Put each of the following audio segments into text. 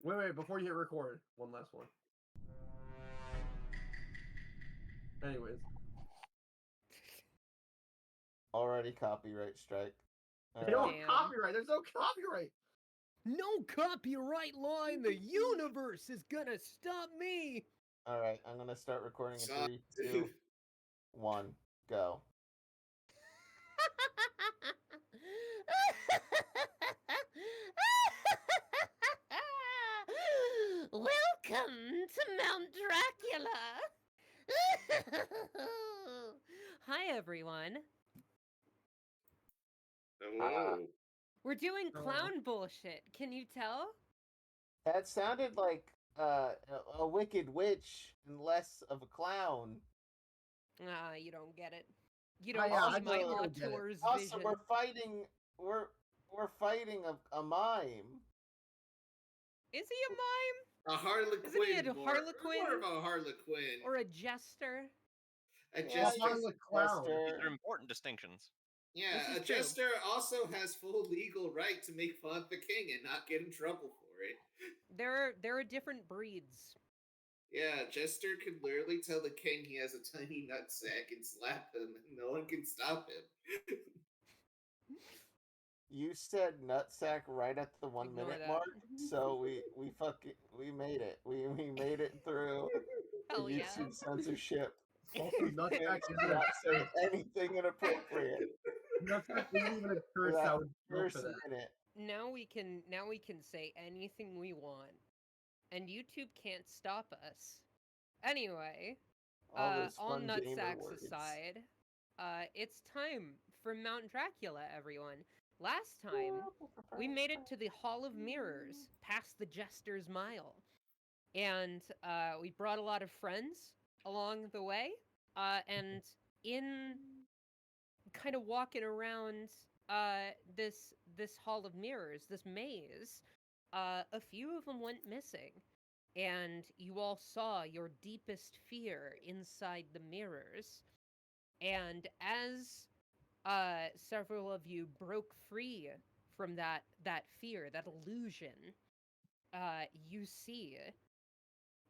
Wait, before you hit record, one last one. Anyways. Already copyright strike. They don't copyright. There's no copyright. No copyright law in the universe is gonna stop me. All right, I'm gonna start recording in 3, 2, 1, go. Welcome to Mount Dracula. Hi, everyone. Hello. We're doing clown bullshit. Can you tell? That sounded like a wicked witch and less of a clown. You don't get it. You don't Yeah, see my totally get it. auteur's Also, vision. we're fighting a mime. Is he a mime? A harlequin. Isn't he a harlequin? More of a harlequin. Or a jester? A Yeah, jester. Clown. These are important distinctions. Yeah, a jester also has full legal right to make fun of the king and not get in trouble for it. There are different breeds. Yeah, jester could literally tell the king he has a tiny nutsack and slap him, and no one can stop him. You said nutsack right at the 1 minute mark, so we made it. We made it through Hell the yeah. YouTube censorship. Also, nutsack did not say anything inappropriate. Nutsack isn't even a curse that would go for that. Minute. Now we can say anything we want, and YouTube can't stop us. Anyway, all nutsacks aside, it's time for Mount Dracula, everyone. Last time, we made it to the Hall of Mirrors, past the Jester's Mile. And we brought a lot of friends along the way. And in kind of walking around this Hall of Mirrors, this maze, a few of them went missing. And you all saw your deepest fear inside the mirrors. And as several of you broke free from that fear, that illusion, you see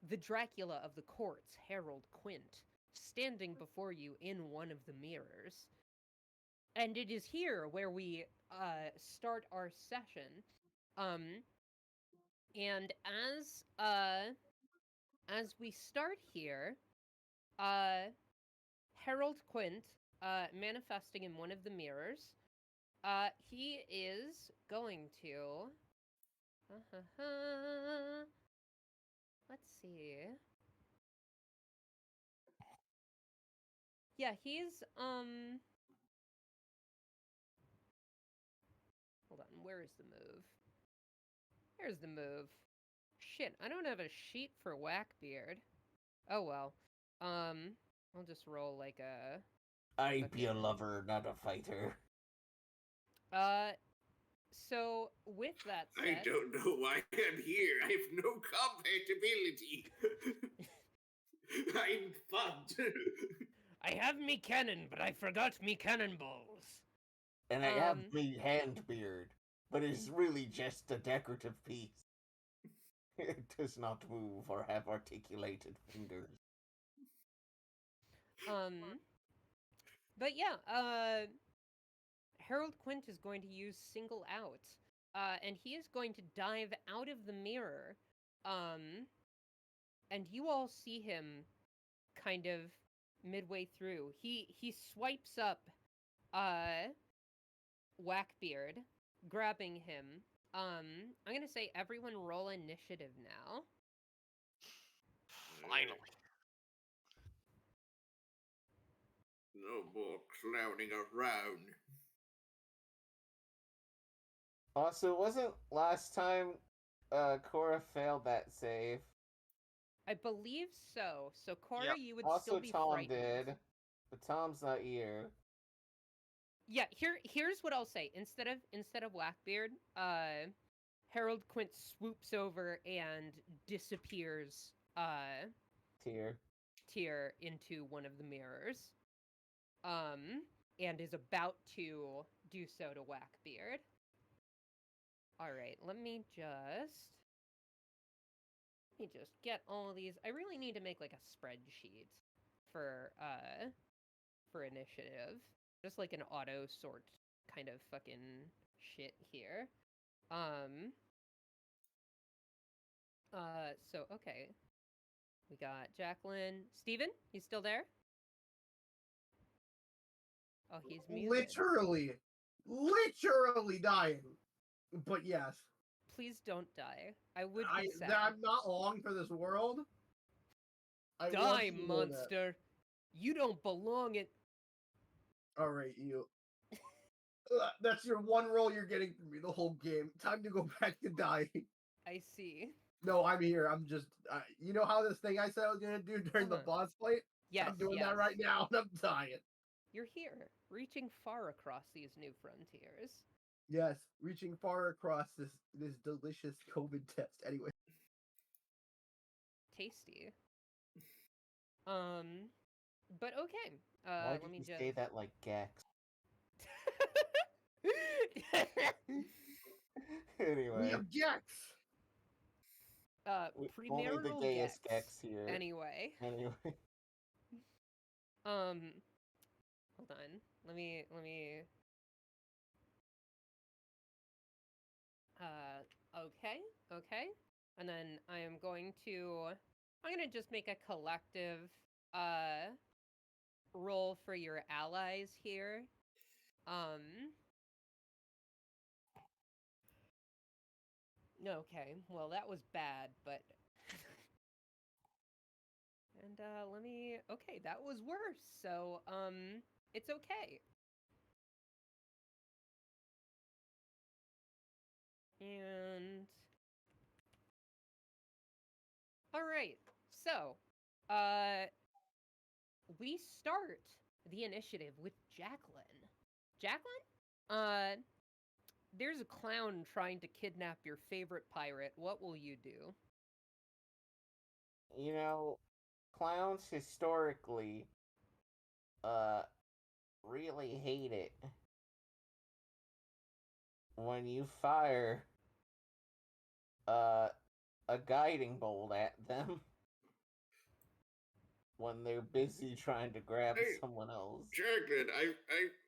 the Dracula of the courts, Harold Quint, standing before you in one of the mirrors. And it is here where we start our session. And as we start here, Harold Quint, manifesting in one of the mirrors, he is going to... Let's see. Yeah, he's, Hold on, where is the move? There's the move. Shit, I don't have a sheet for Whackbeard. Oh well. I'll just roll like a... I be a lover, not a fighter. So, with that said... I don't know why I'm here. I have no compatibility. I'm fucked. I have me cannon, but I forgot me cannonballs. And I have me hand beard, but it's really just a decorative piece. It does not move or have articulated fingers. But yeah, Harold Quint is going to use Single Out, and he is going to dive out of the mirror, and you all see him kind of midway through. He swipes up, Whackbeard, grabbing him. I'm gonna say everyone roll initiative now. Finally. No more clowning around. Also, wasn't last time Cora failed that save? I believe so. So Cora, Yep. you would Also, still be Tom frightened. did, but Tom's not here. Yeah, here's what I'll say. Instead of Whackbeard, Harold Quint swoops over and disappears Tear into one of the mirrors. And is about to do so to Whackbeard. Alright, let me just... me just get all of these. I really need to make like a spreadsheet for initiative. Just like an auto sort kind of fucking shit here. So okay. We got Jacqueline. Steven, you still there? Oh, he's muted. Literally dying. But yes. Please don't die. I would be sad. I'm not long for this world. Die, monster. You don't belong in... Alright, you. That's your one roll you're getting from me the whole game. Time to go back to dying. I see. No, I'm here. I'm just... you know how this thing I said I was going to do during the boss fight? Yes, I'm doing that right now, and I'm dying. You're here, reaching far across these new frontiers. Yes, reaching far across this delicious COVID test. Anyway. Tasty. But okay. Why let me did you just say that like Gex? Anyway. We have Gex! Only the premarital gayest Gex. Gex here. Anyway. Hold on. Let me okay. And then I'm gonna just make a collective roll for your allies here. Okay, well that was bad, but and okay, that was worse. So it's okay. And all right. So, we start the initiative with Jacqueline. Jacqueline? There's a clown trying to kidnap your favorite pirate. What will you do? You know, clowns historically, really hate it when you fire, a guiding bolt at them when they're busy trying to grab someone else. Jacqueline,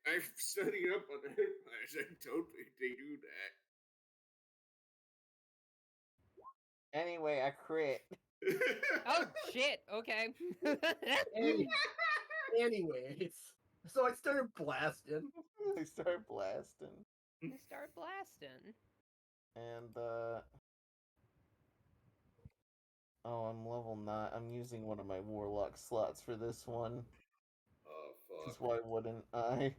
I've studied up on the vampires. I don't think they do that. Anyway, I crit. Oh shit! Okay. Anyways, so I started blasting. I start blasting. You start blasting. And oh, I'm level 9. I'm using one of my warlock slots for this one. Oh fuck. Because why wouldn't I?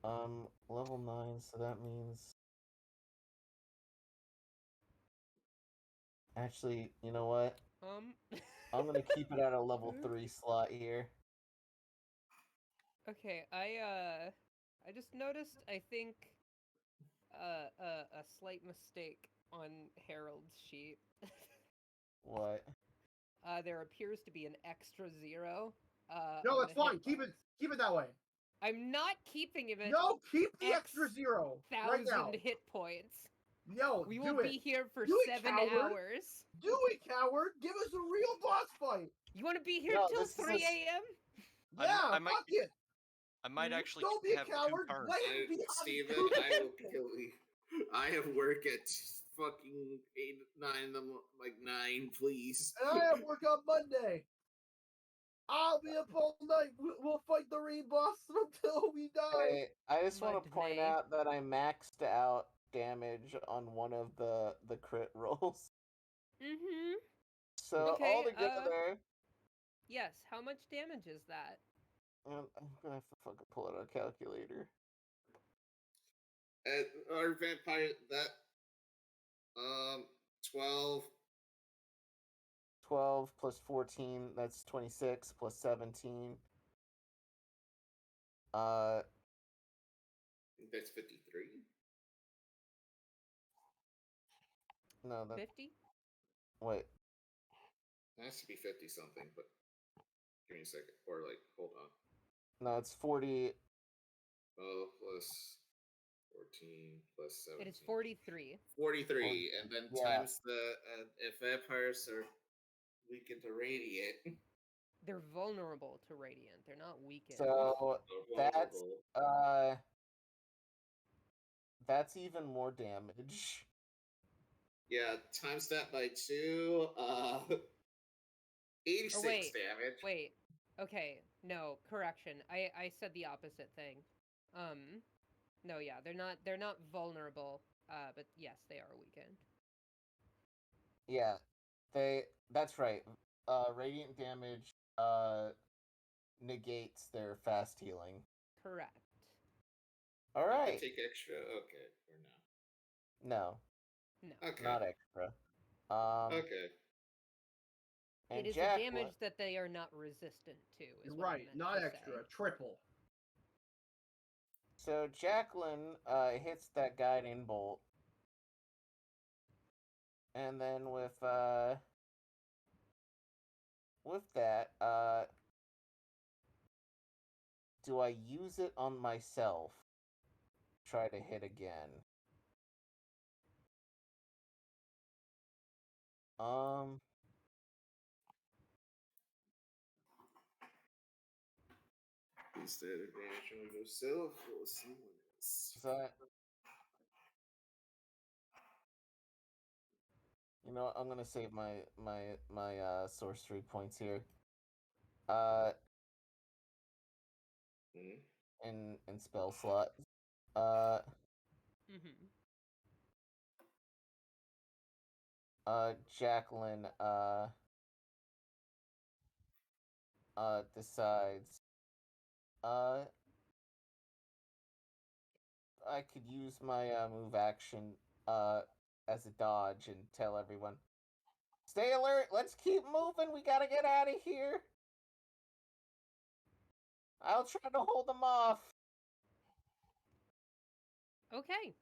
Level 9, so that means... Actually, you know what? I'm gonna keep it at a level 3 slot here. Okay, I just noticed, I think, a slight mistake on Harold's sheet. What? There appears to be an extra 0. No, that's fine. Keep it that way. I'm not keeping it. No, keep the extra 0 right now. 1,000 hit points. No, we will be here for 7 hours. Do it, coward! Give us a real boss fight. You want to be here till 3 a.m.? Yeah, fuck it. I might actually don't be a have coward. 2 turns. Steven, I will kill you. I have work at fucking 9 in the 9, please. And I have work on Monday. I'll be up all night. We'll fight the raid boss until we die. Hey, I just want to point out that I maxed out damage on one of the crit rolls. Mm-hmm. So all together... Yes, how much damage is that? I'm gonna have to fucking pull out a calculator. Our vampire, that... 12... 12 plus 14, that's 26, plus 17. I think that's 53. No, that's... 50? Wait. It has to be 50 something, but give me a second. Or hold on. No, it's 40. Oh, plus 14 plus 17. It is 43. 43, and then times the if vampires are weakened to radiant. They're vulnerable to radiant. They're not weakened. So that's even more damage. Yeah, times that by 2. 86 damage. Wait. Okay. No, correction. I said the opposite thing. No, yeah, they're not vulnerable. But yes, they are weakened. Yeah. That's right. Radiant damage negates their fast healing. Correct. All right. You can take extra. Okay, or no. No. Okay. Not extra. Okay. It is a damage that they are not resistant to. Is what Right, not extra, say. triple. So Jacqueline hits that guiding bolt. And then with that, do I use it on myself? Try to hit again. Instead of advantage on yourself or someone else. You know what? I'm gonna save my sorcery points here. In spell slot. Jacqueline decides I could use my move action as a dodge and tell everyone, stay alert, let's keep moving, we gotta get out of here. I'll try to hold them off. Okay.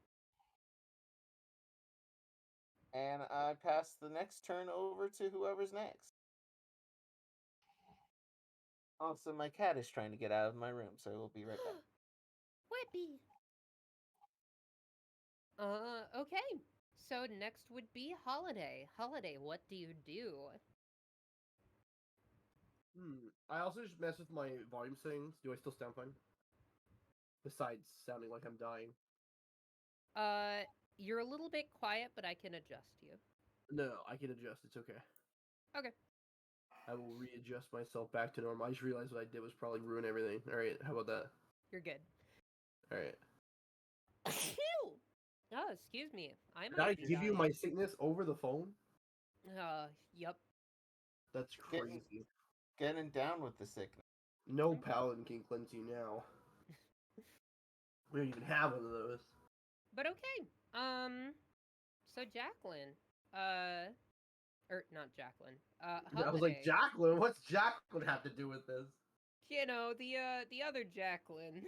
And I pass the next turn over to whoever's next. Also, my cat is trying to get out of my room, so we'll be right back. Whippy. Okay. So next would be Holiday. Holiday, what do you do? I also just mess with my volume settings. Do I still sound fine? Besides sounding like I'm dying. You're a little bit quiet, but I can adjust you. No, I can adjust. It's okay. Okay. I will readjust myself back to normal. I just realized what I did was probably ruin everything. Alright, how about that? You're good. Alright. Oh, excuse me. Did I give you my sickness over the phone? Yep. That's crazy. Getting down with the sickness. No paladin can cleanse you now. We don't even have one of those. But okay. So Jacqueline. Or not Jacqueline. Holiday. I was like, Jacqueline? What's Jacqueline have to do with this? You know, the other Jacqueline.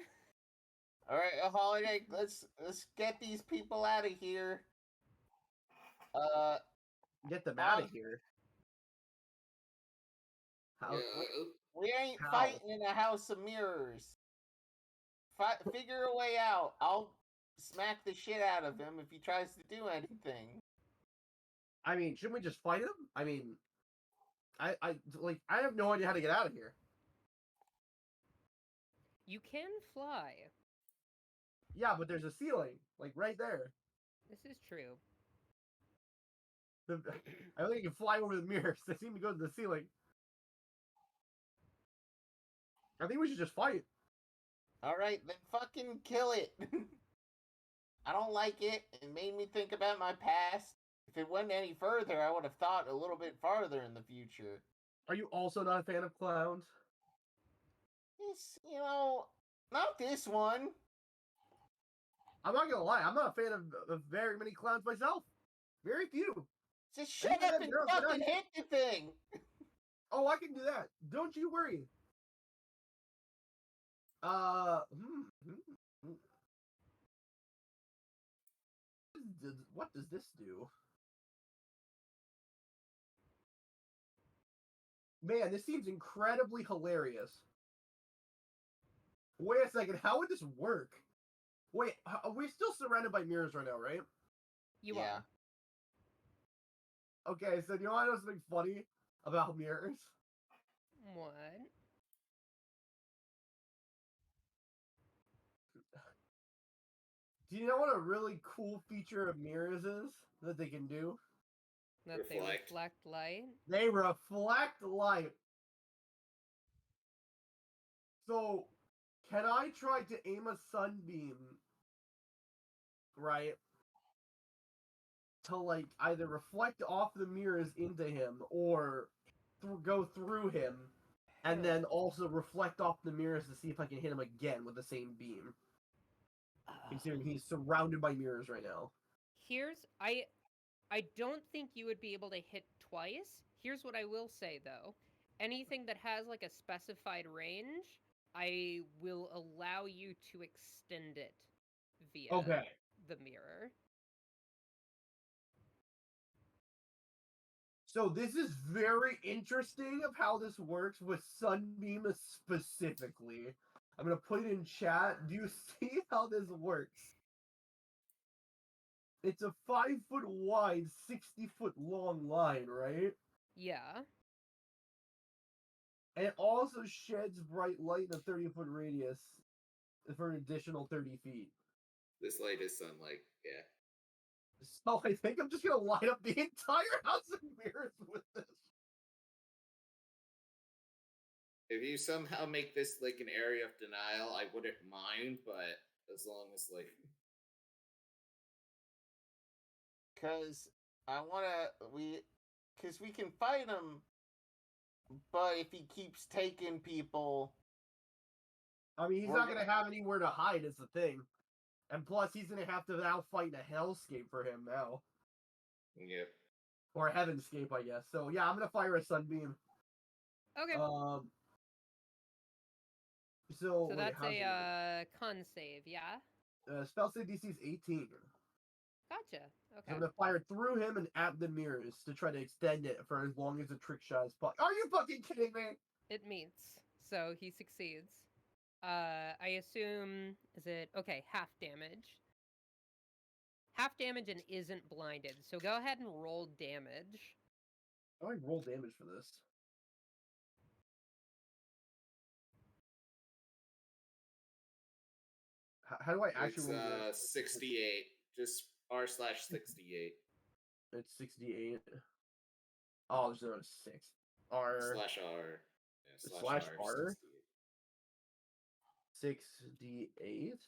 All right, Holiday, let's get these people out of here. Get them out of here. How? We ain't fighting in a house of mirrors. Figure a way out. I'll smack the shit out of him if he tries to do anything. I mean, shouldn't we just fight him? I mean, I have no idea how to get out of here. You can fly. Yeah, but there's a ceiling, like right there. This is true. I don't think you can fly over the mirrors. They seem to go to the ceiling. I think we should just fight. Alright, then fucking kill it. I don't like it. It made me think about my past. If it went any further, I would have thought a little bit farther in the future. Are you also not a fan of clowns? It's, not this one. I'm not gonna lie, I'm not a fan of very many clowns myself. Very few. Just shut up and fucking hit the thing. Oh, I can do that. Don't you worry. What does this do? Man, this seems incredibly hilarious. Wait a second, how would this work? Wait, we're still surrounded by mirrors right now, right? You are. Okay, so you know what I know something funny about mirrors? What? Do you know what a really cool feature of mirrors is that they can do? That they reflect light? They reflect light. So, can I try to aim a sunbeam, right, to, like, either reflect off the mirrors into him or go through him, and then also reflect off the mirrors to see if I can hit him again with the same beam? Considering he's surrounded by mirrors right now. I don't think you would be able to hit twice. Here's what I will say, though. Anything that has, like, a specified range, I will allow you to extend it via the mirror. So this is very interesting of how this works with Sunbeam specifically. I'm going to put it in chat. Do you see how this works? It's a 5-foot wide, 60-foot long line, right? Yeah. And it also sheds bright light in a 30-foot radius for an additional 30 feet. This light is sunlight, yeah. So I think I'm just going to light up the entire house of mirrors with this. If you somehow make this like an area of denial, I wouldn't mind, but as long as like... Because because we can fight him, but if he keeps taking people... I mean, he's not going to have anywhere to hide is the thing. And plus, he's going to have to now fight in a hellscape for him now. Yep. Or a heavenscape, I guess. So, yeah, I'm going to fire a sunbeam. Okay. So that's a con save, yeah? Spell save DC is 18. Gotcha. Okay. So I'm going to fire through him and at the mirrors to try to extend it for as long as the trick shot is possible. Are you fucking kidding me? It meets. So he succeeds. I assume, is it, okay, half damage. Half damage and isn't blinded, so go ahead and roll damage. How do I roll damage for this? How do I actually roll damage? 68. Just R/68. It's 68. Oh, there's no 6. R. Slash R. Yeah, slash R? 68?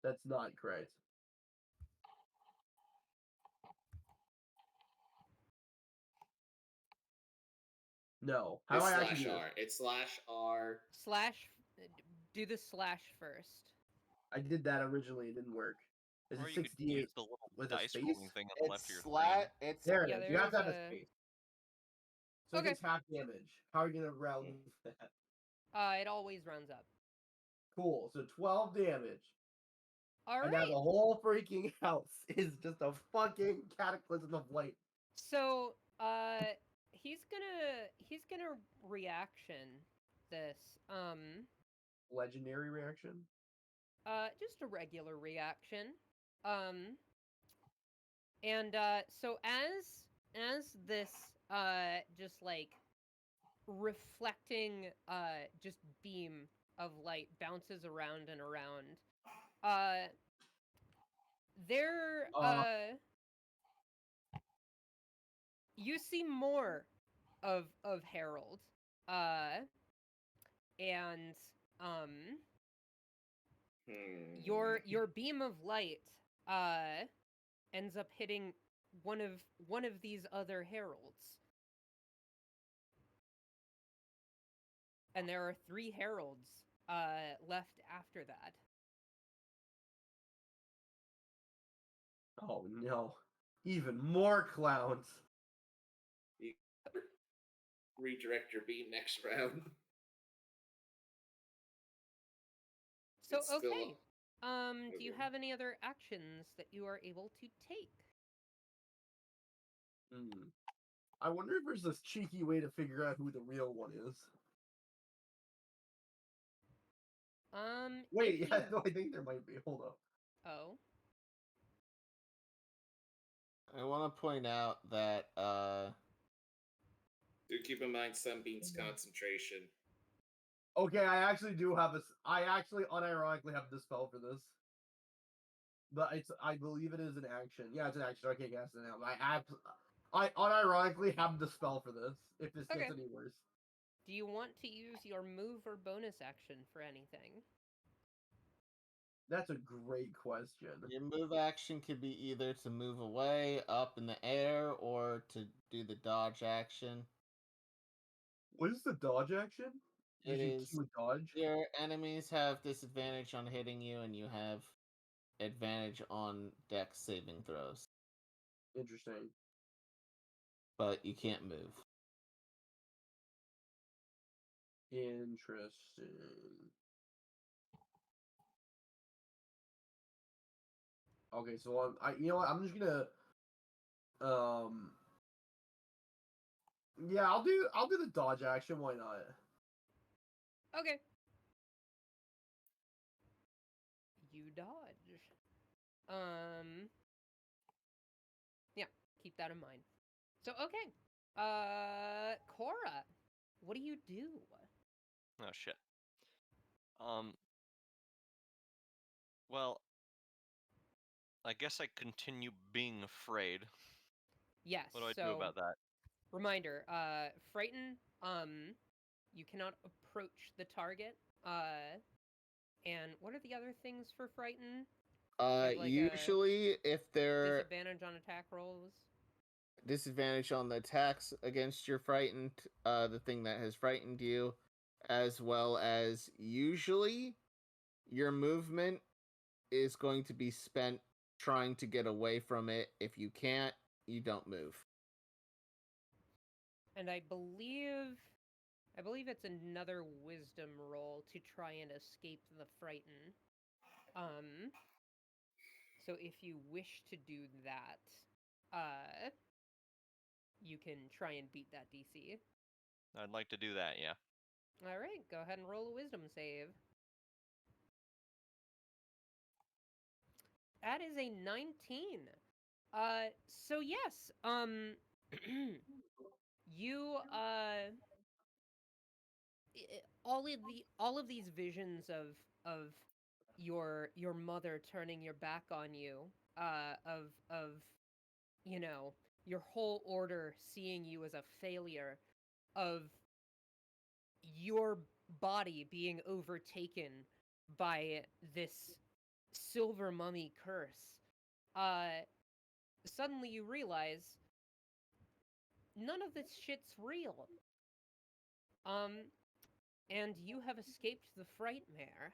That's not correct. No. How do I actually do it? It's slash R. Do the slash first. I did that originally. It didn't work. Is it 68 the little with dice a space? rolling thing on the left of your screen. There it is. You have to have a space. So okay. It gets half damage. How are you going to round that? It always rounds up. Cool. So 12 damage. All right. And now the whole freaking house is just a fucking cataclysm of light. So, he's gonna reaction this. Legendary reaction? Just a regular reaction. And so as this just like reflecting just beam of light bounces around and around, you see more of Harold, and your beam of light ends up hitting one of these other heralds, and there are 3 heralds left after that. Oh no. Even more clowns. You redirect your beam next round. So, okay. Do you have any other actions that you are able to take? I wonder if there's this cheeky way to figure out who the real one is. Wait, yeah, no, I think there might be. Hold up. Oh. I want to point out that Do keep in mind Sunbeam's concentration. Okay, I actually do have I actually unironically have the spell for this. But I believe it is an action. Yeah, it's an action. Okay, yes, I unironically have the spell for this. If this gets any worse. Do you want to use your move or bonus action for anything? That's a great question. Your move action could be either to move away, up in the air, or to do the dodge action. What is the dodge action? It is dodge. Your enemies have disadvantage on hitting you, and you have advantage on dex saving throws. Interesting. But you can't move. Interesting. Okay, so you know what? I'm just gonna yeah, I'll do the dodge action. Why not? Okay. You dodge. Yeah, keep that in mind. So okay. Cora, what do you do? Oh shit. Well, I guess I continue being afraid. Yes. What do I do about that? Reminder, frighten, you cannot approach the target. And what are the other things for frighten? Usually if they're disadvantage on attack rolls. Disadvantage on the attacks against your frightened, the thing that has frightened you, as well as usually your movement is going to be spent trying to get away from it. If you can't, you don't move. And I believe it's another wisdom roll to try and escape the frighten. So if you wish to do that, you can try and beat that DC. I'd like to do that, yeah. All right, go ahead and roll a wisdom save. That is a 19. So yes, you all of these visions of your mother turning your back on you, of you know, your whole order seeing you as a failure, of your body being overtaken by this silver mummy curse. Suddenly you realize none of this shit's real. And you have escaped the frightmare.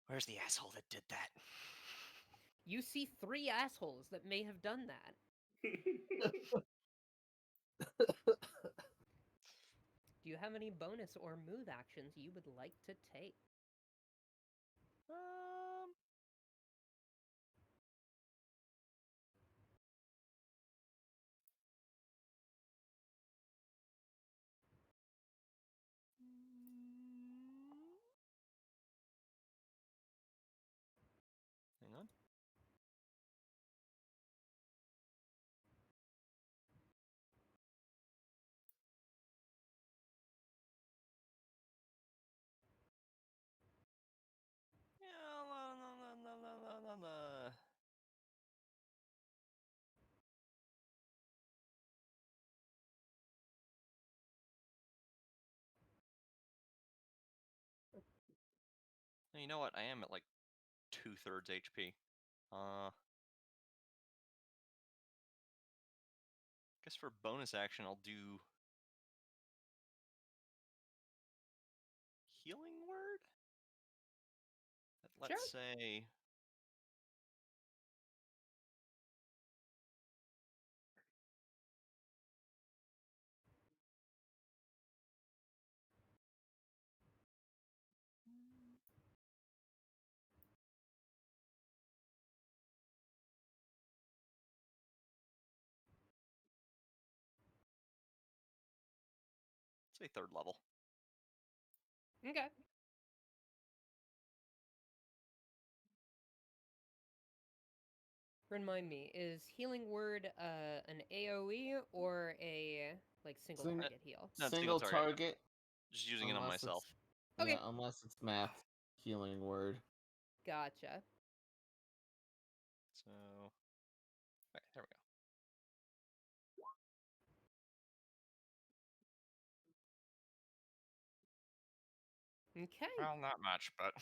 Where's the asshole that did that? You see 3 assholes that may have done that. Do you have any bonus or move actions you would like to take? Hang on. You know what? I am at like 2/3 HP. Guess for bonus action, I'll do healing word. Let's say. Say 3rd level. Okay. Remind me, is Healing Word an AoE or a single target heal? No, Single target. Just using it on myself. Okay. Yeah, unless it's math healing word. Gotcha. So, okay, there we go. Okay. Well, not much, but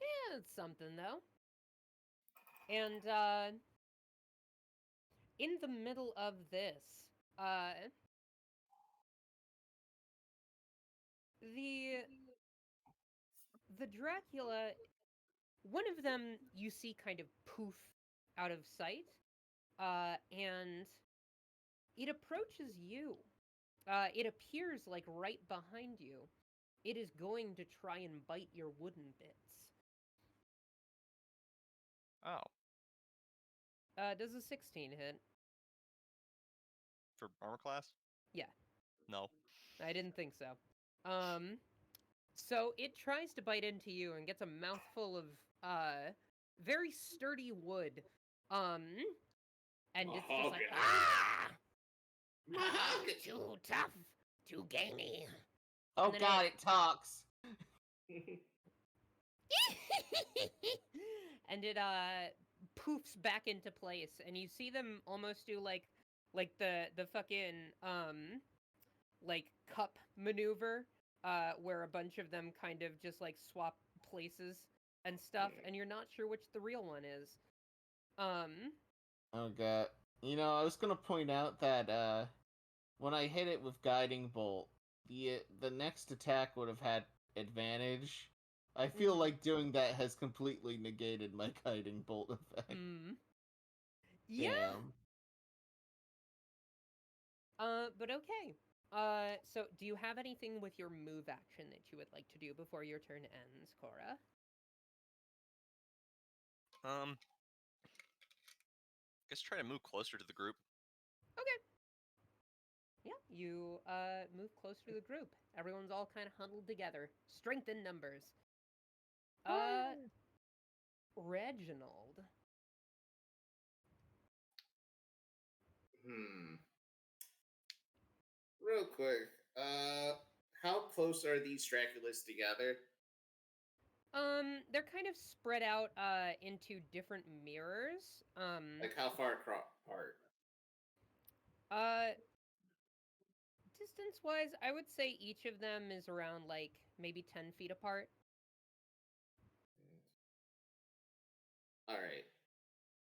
Yeah, it's something though. And in the middle of this, the Dracula, one of them you see kind of poof out of sight, and it approaches you. It appears like right behind you. It is going to try and bite your wooden bits. oh, Does a 16 hit? for armor class? Yeah. No. I didn't think so. So it tries to bite into you and gets a mouthful of very sturdy wood. And it's just like, ah! Too tough, too gamey. Oh then god, it talks. And it poofs back into place, and you see them almost do like the fucking cup maneuver, where a bunch of them kind of just swap places and stuff, and you're not sure which the real one is. Oh god. You know, I was gonna point out that when I hit it with Guiding Bolt, the next attack would have had advantage. I feel like doing that has completely negated my Guiding Bolt effect. Yeah. Damn. But okay. So do you have anything with your move action that you would like to do before your turn ends, Cora? Guess try to move closer to the group. Okay. Yeah, you move closer to the group. Everyone's all kind of huddled together. Strength in numbers. Reginald. Real quick, how close are these Draculas together? They're kind of spread out into different mirrors. Like how far apart? Distance-wise, I would say each of them is around maybe 10 feet apart. Alright.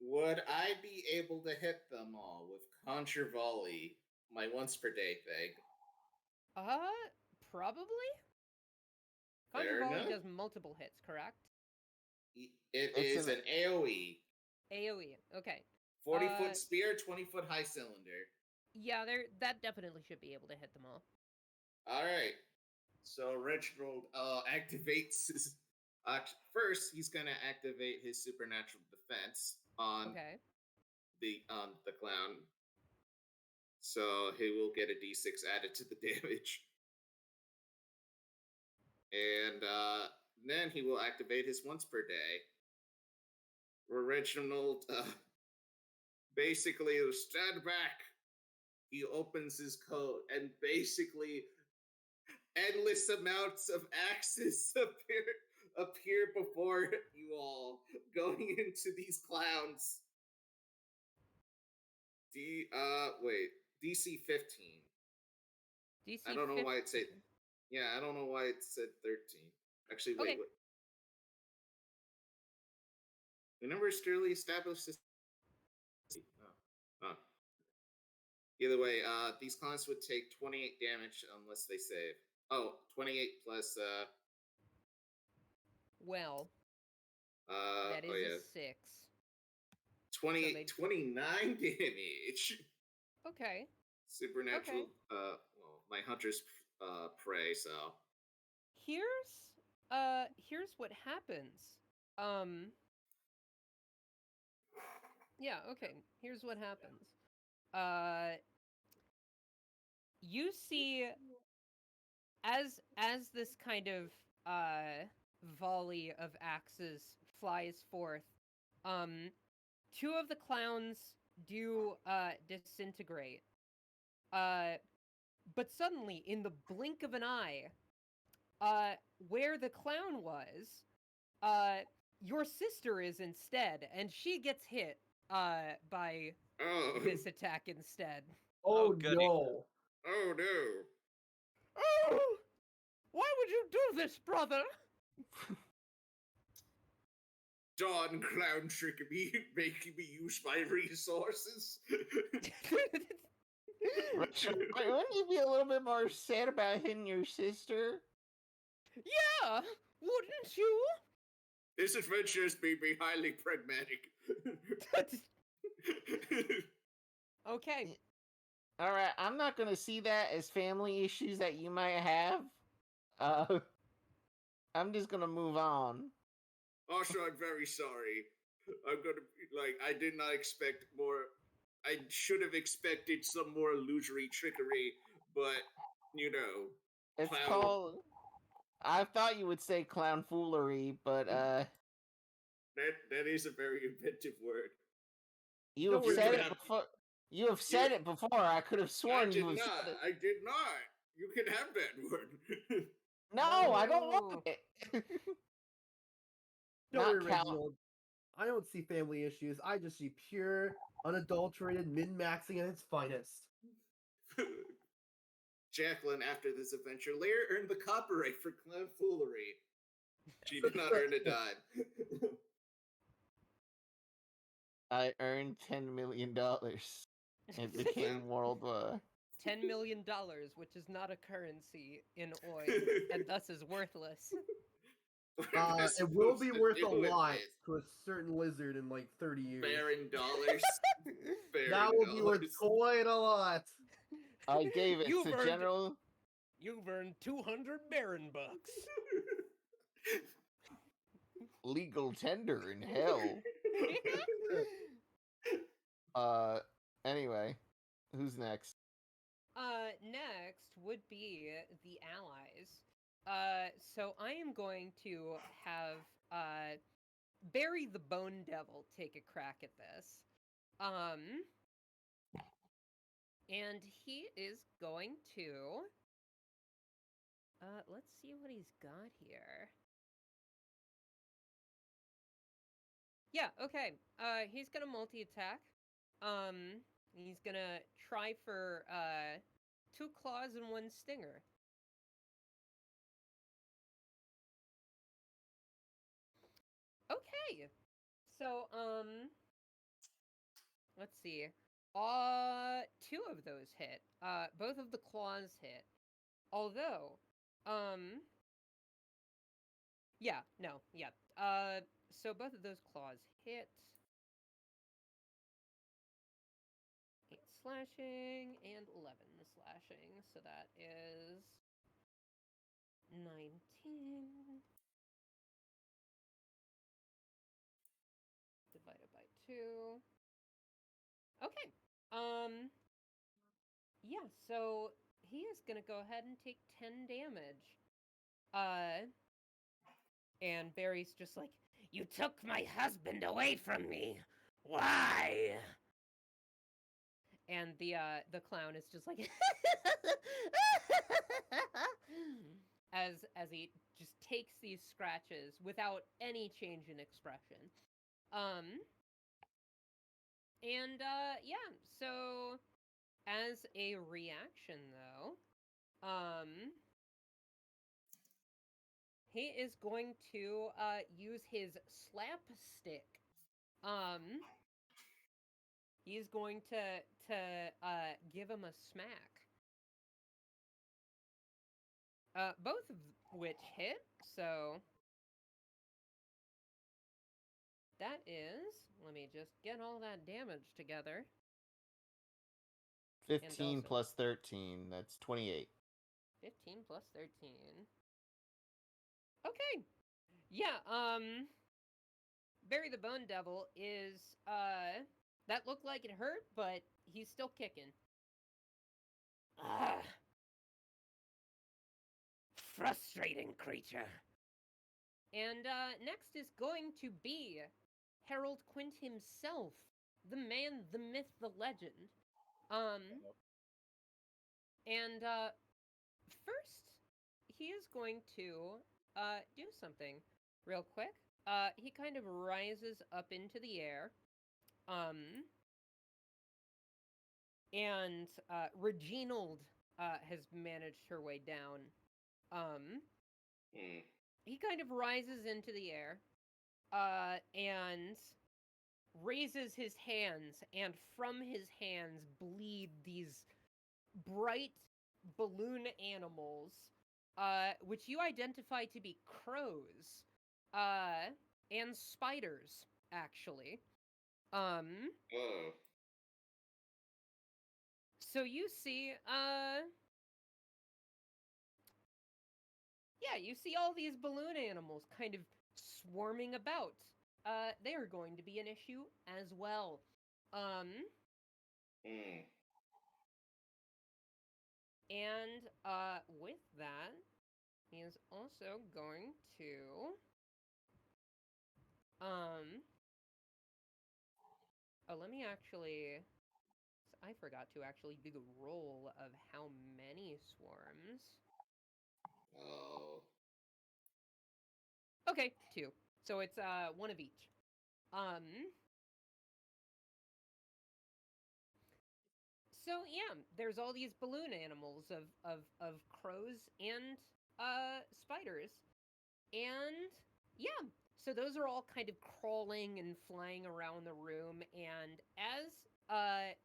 Would I be able to hit them all with Conjure Volley, my once per day thing? Probably? Conjure Volley does multiple hits, correct? It is an AoE. AoE, okay. 40-foot spear, 20-foot high cylinder. Yeah, that definitely should be able to hit them all. Alright. So Reginald activates his... first, he's going to activate his supernatural defense on the clown. So he will get a d6 added to the damage. And then he will activate his once per day. Reginald basically stand back. He opens his coat and basically endless amounts of axes appear before you all, going into these clowns. DC 15. DC I don't know 15. why it said. Yeah, I don't know why it said 13. Actually, wait. We never clearly established this. Oh. Either way, these clowns would take 28 damage unless they save. Oh, 28 plus. Well, that is a 6. 28, so 29 damage. Okay. Supernatural. Well, my hunter's prey. So here's what happens. Yeah. Okay. Here's what happens. you see as this kind of volley of axes flies forth, two of the clowns do disintegrate. But suddenly, in the blink of an eye, where the clown was, your sister is instead, and she gets hit by this attack instead. Oh no! Oh no! Oh! Why would you do this, brother? Dawn clown tricking me, making me use my resources. Richard, wouldn't you be a little bit more sad about hitting your sister? Yeah, wouldn't you? This adventure has made me highly pragmatic. Okay. Alright, I'm not gonna see that as family issues that you might have. I'm just gonna move on. Also, I'm very sorry. I'm gonna, I did not expect more. I should have expected some more illusory trickery, but, It's clown... called... I thought you would say clown foolery, but, That is a very inventive word. You have said it before. You have said it before. I could have sworn you have said it. I did not. You can have that word. No, I don't want it. Don't worry, Reginald. I don't see family issues. I just see pure, unadulterated min-maxing at its finest. Jacqueline, after this adventure, later earned the copyright for clown foolery. She did not earn a dime. I earned $10 million. It became worldwide. $10 million, which is not a currency in Oi, and thus is worthless. It will be worth a lot to a certain lizard in like 30 years. Baron dollars. That will be worth quite a lot. I gave it to General. You've earned 200 Baron bucks. Legal tender in hell. Anyway, who's next? Next would be the allies. So I am going to have Barry the Bone Devil take a crack at this. And he is going to let's see what he's got here. Yeah, okay. He's gonna multi-attack. He's gonna try for 2 claws and 1 stinger. Okay. So, let's see. 2 of those hit. Both of the claws hit. Although, yeah, no, yeah. So both of those claws hit. 8 slashing and 11 slashing. So that is 19. Divided by 2. Okay. Yeah, so he is gonna go ahead and take 10 damage. And Barry's just like, "You took my husband away from me. Why?" And the clown is just like as he just takes these scratches without any change in expression. And yeah, so as a reaction though, he is going to use his slap stick. He's going to give him a smack. Both of which hit, so that is, let me just get all that damage together. 15 plus 13, that's 28. 15 plus 13. Okay. Yeah, Barry the Bone Devil is, that looked like it hurt, but he's still kicking. frustrating creature. And next is going to be Harold Quint himself, the man, the myth, the legend. First, he is going to do something real quick. He kind of rises up into the air. And Reginald has managed her way down. He kind of rises into the air and raises his hands, and from his hands bleed these bright balloon animals, which you identify to be crows and spiders, actually. So you see, you see all these balloon animals kind of swarming about. They are going to be an issue as well. And with that, he is also going to let me actually, I forgot to actually do the roll of how many swarms. Okay, 2. So it's one of each. So yeah, there's all these balloon animals of crows and spiders. And yeah, so those are all kind of crawling and flying around the room, and as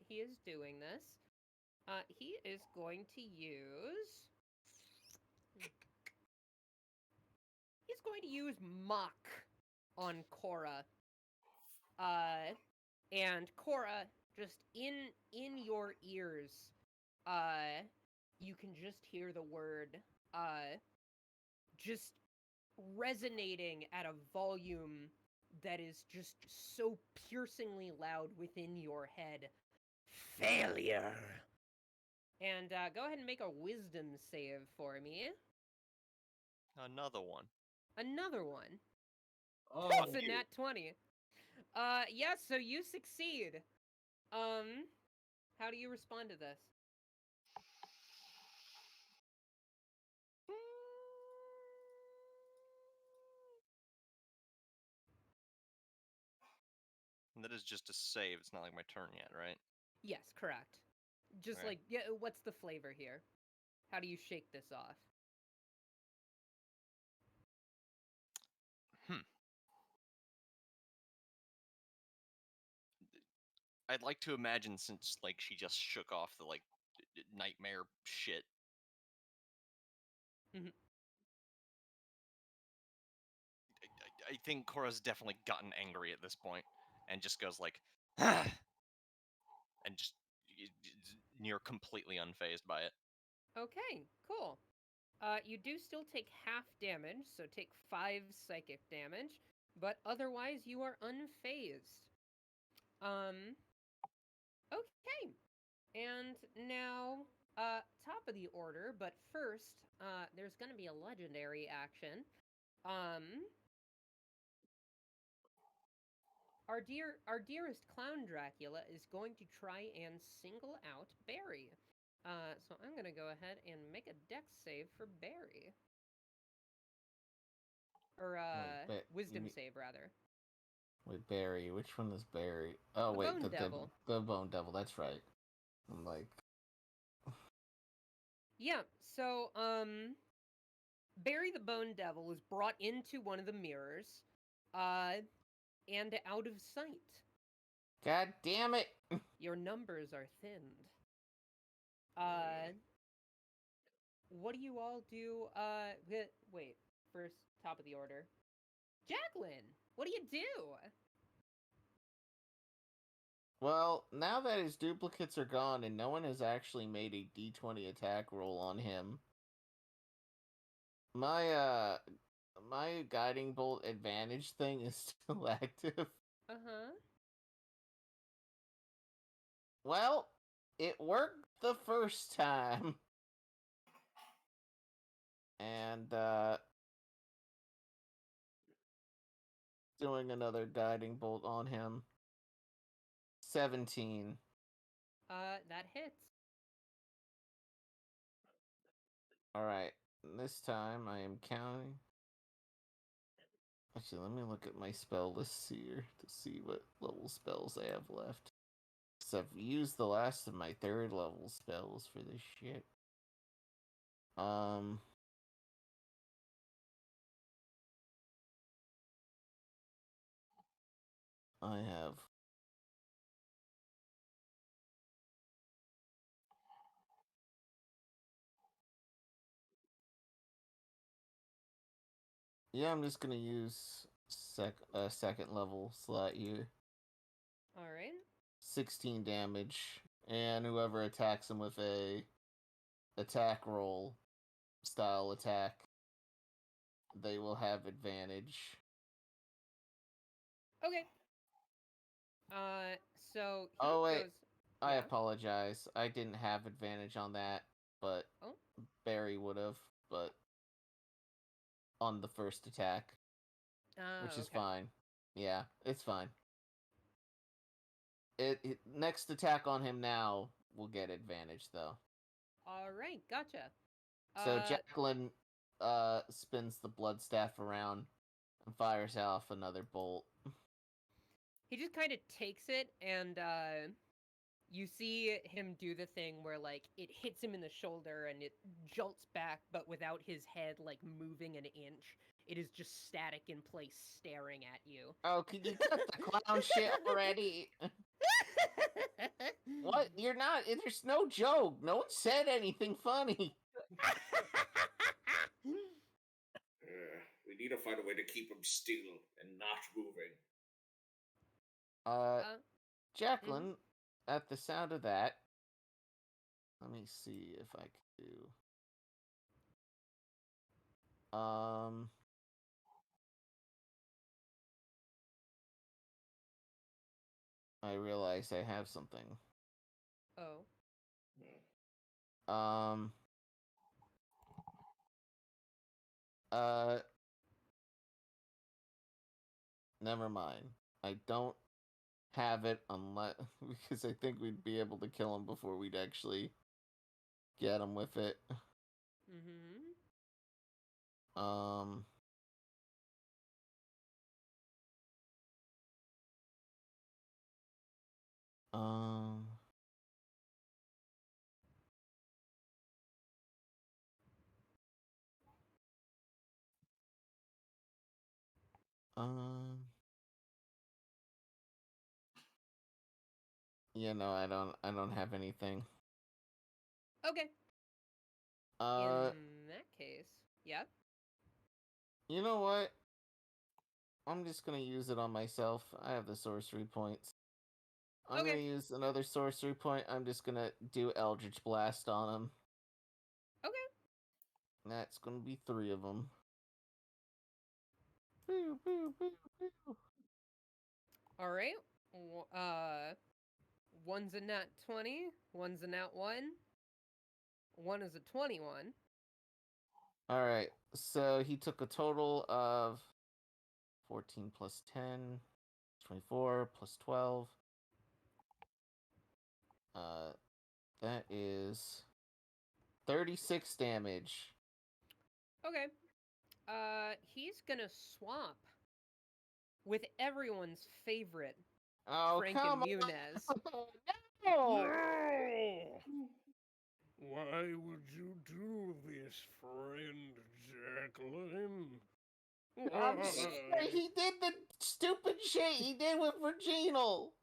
he is doing this, he is going to use Mock on Cora. And Cora, just in your ears, you can just hear the word just resonating at a volume that is just so piercingly loud within your head. Failure! And go ahead and make a wisdom save for me. Another one. Another one. Oh, That's a nat 20. Yeah, so you succeed. How do you respond to this? And that is just a save. It's not like my turn yet, right? Yes, correct. Just Okay. like, yeah, what's the flavor here? How do you shake this off? I'd like to imagine, since like she just shook off the like nightmare shit. Mm-hmm. I think Cora's definitely gotten angry at this point, and just goes like, and just near completely unfazed by it. Okay, cool. You do still take half damage, so take 5 psychic damage, but otherwise you are unfazed. Okay. And now, top of the order, but first, there's gonna be a legendary action. Our dearest clown Dracula is going to try and single out Barry. So I'm gonna go ahead and make a dex save for Barry. Or, wisdom save, rather. Wait, Barry. Which one is Barry? Oh, the wait, Bone Devil. The Bone Devil. That's right. I'm like... Yeah, so, Barry the Bone Devil is brought into one of the mirrors, and out of sight. God damn it! Your numbers are thinned. What do you all do? Wait, first, top of the order. Jacqueline, what do you do? Well, now that his duplicates are gone and no one has actually made a d20 attack roll on him, my guiding bolt advantage thing is still active. Uh-huh. Well, it worked the first time. And doing another guiding bolt on him. 17. That hits. Alright. This time I am counting. Actually, let me look at my spell list here to see what level spells I have left. Because I've used the last of my 3rd level spells for this shit. I have... Yeah, I'm just gonna use second level slot here. Alright. 16 damage, and whoever attacks him with a attack roll style attack, they will have advantage. Okay. So he Oh wait, goes... I yeah. apologize. I didn't have advantage on that, but Barry would have, but on the first attack, which is fine. Yeah, it's fine. It next attack on him now will get advantage though. Alright, gotcha. So Jacqueline spins the blood staff around and fires off another bolt. He just kind of takes it, and you see him do the thing where, like, it hits him in the shoulder and it jolts back, but without his head, like, moving an inch. It is just static in place, staring at you. Oh, can you cut the clown shit already? What? You're not... There's no joke. No one said anything funny. We need to find a way to keep him still and not moving. Jacqueline, at the sound of that, let me see if I can do... I realize I have something. Oh. Never mind. I don't have it unless... because I think we'd be able to kill him before we'd actually get him with it. Yeah, no, I don't have anything. Okay. In that case, yeah. You know what? I'm just gonna use it on myself. I have the sorcery points. I'm gonna use another sorcery point. I'm just gonna do Eldritch Blast on him. Okay. That's gonna be 3 of them. Alright. One's a nat 20, one's a nat 1, one is a 21. Alright, so he took a total of 14 plus 10, 24 plus 12. That is 36 damage. Okay. He's gonna swap with everyone's favorite Franken Muniz. No! Why would you do this, friend Jacqueline? I'm sorry, he did the stupid shit he did with Virginal.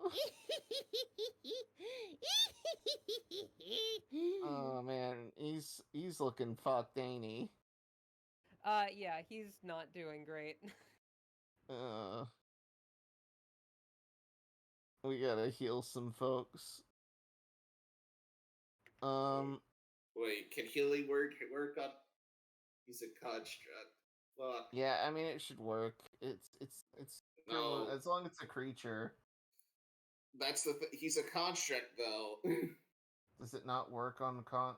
Oh man, he's looking fucked, ain't he? Yeah, he's not doing great. We gotta heal some folks. Wait, can healing work on? He's a construct. Fuck. Yeah, I mean it should work. It's no. As long as it's a creature. That's the he's a construct though. Does it not work on con?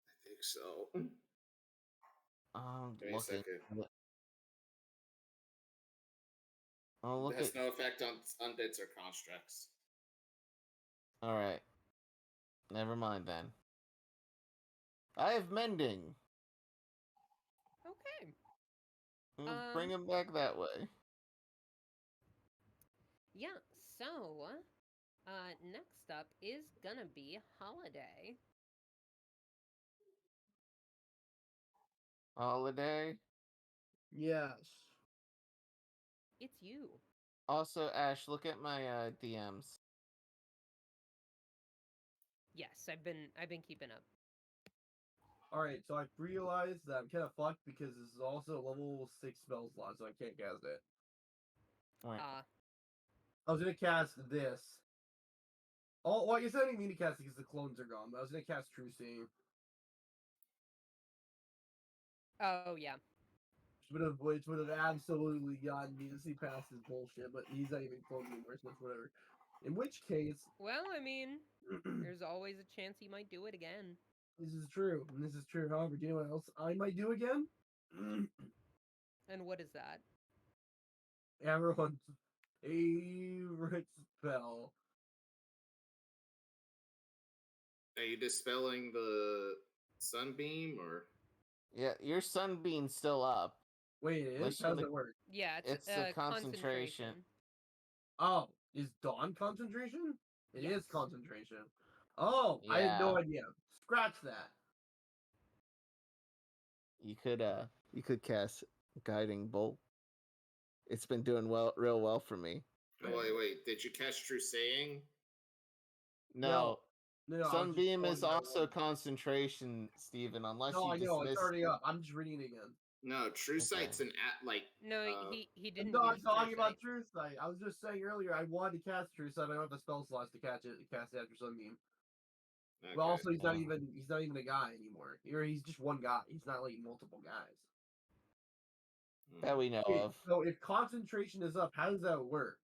I think so. Give me a looking. second. Oh, look It has at. no effect on undeads or constructs. All right. Never mind then. I have mending. Okay. Bring him back that way. Yeah, so next up is gonna be Holiday. Holiday. Yes. It's you. Also, Ash, look at my DMs. Yes, I've been keeping up. Alright, so I've realized that I'm kind of fucked because this is also a level 6 spell slot, so I can't cast it. Right. I was gonna cast this. Oh, well, I guess I didn't mean to cast it because the clones are gone, but I was gonna cast True Seeing. Oh, yeah. Which would have absolutely gotten me to see past his bullshit, but he's not even cloned anymore, so it's whatever. In which case... Well, I mean, there's always a chance he might do it again. This is true, and this is true. However, do you know what else I might do again? And what is that? Everyone's favorite spell. Are you dispelling the sunbeam or? Yeah, your sunbeam's still up. Wait, it is? How does it work? Yeah, it's the concentration. Oh, is Dawn concentration? It is Yes. concentration. Oh, Yeah. I had no idea. Scratch that. You could cast Guiding Bolt. It's been doing real well for me. Oh, wait. Did you catch True Saying? No. No, Sunbeam is also concentration, Steven, unless no, you I know, dismiss... it's already up. I'm just reading it again. No, True Sight's an No, he didn't. I'm not talking about True Sight. I was just saying earlier I wanted to cast True Sight, but I don't have the spell slots to cast it after Sunbeam. Okay. But also he's not even a guy anymore. He's just one guy. He's not like multiple guys. That we know of. So if concentration is up, how does that work?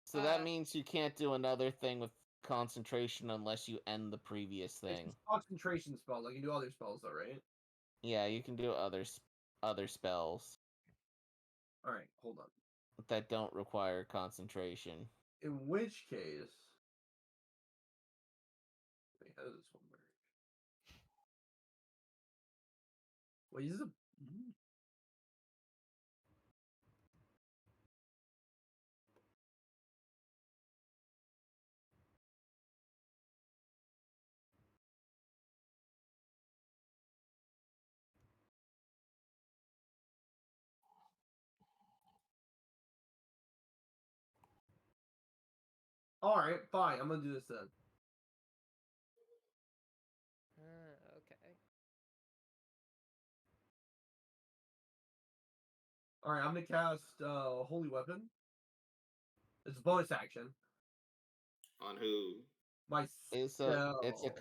So that means you can't do another thing with concentration unless you end the previous thing. It's concentration spells. I can do other spells though, right? Yeah, you can do other spells. Alright, hold on. That don't require concentration. In which case... Wait, how does this one work? Wait, is this a... Alright, fine. I'm gonna do this then. Okay. Alright, I'm gonna cast Holy Weapon. It's a bonus action. On who? It's a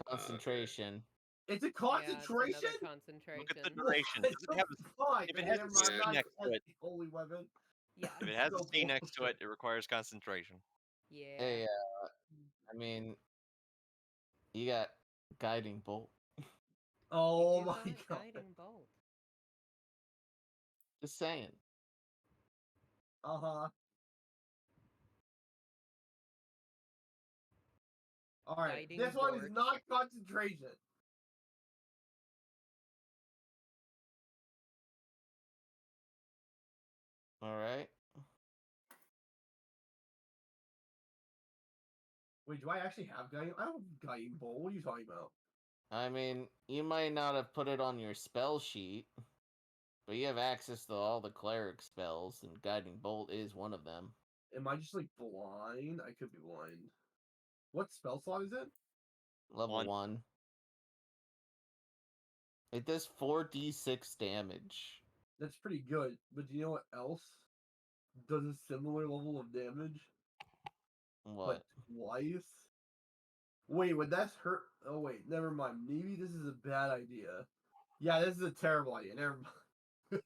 concentration. It's a concentration? Yeah, it's concentration. Look at the duration. If it has a C next to it, Holy Weapon. Yeah. If it has a C next to it, it requires concentration. Yeah. Hey, I mean, you got Guiding Bolt. Oh my god. Guiding Bolt. Just saying. Uh-huh. Alright, this one is not concentration. Alright. Wait, do I actually have Guiding? I don't have Guiding Bolt. What are you talking about? I mean, you might not have put it on your spell sheet, but you have access to all the Cleric spells, and Guiding Bolt is one of them. Am I just like blind? I could be blind. What spell slot is it? Level 1. It does 4d6 damage. That's pretty good, but do you know what else does a similar level of damage? What? But twice? Wait, would that hurt? Oh wait, never mind. Maybe this is a bad idea. Yeah, this is a terrible idea. Never mind.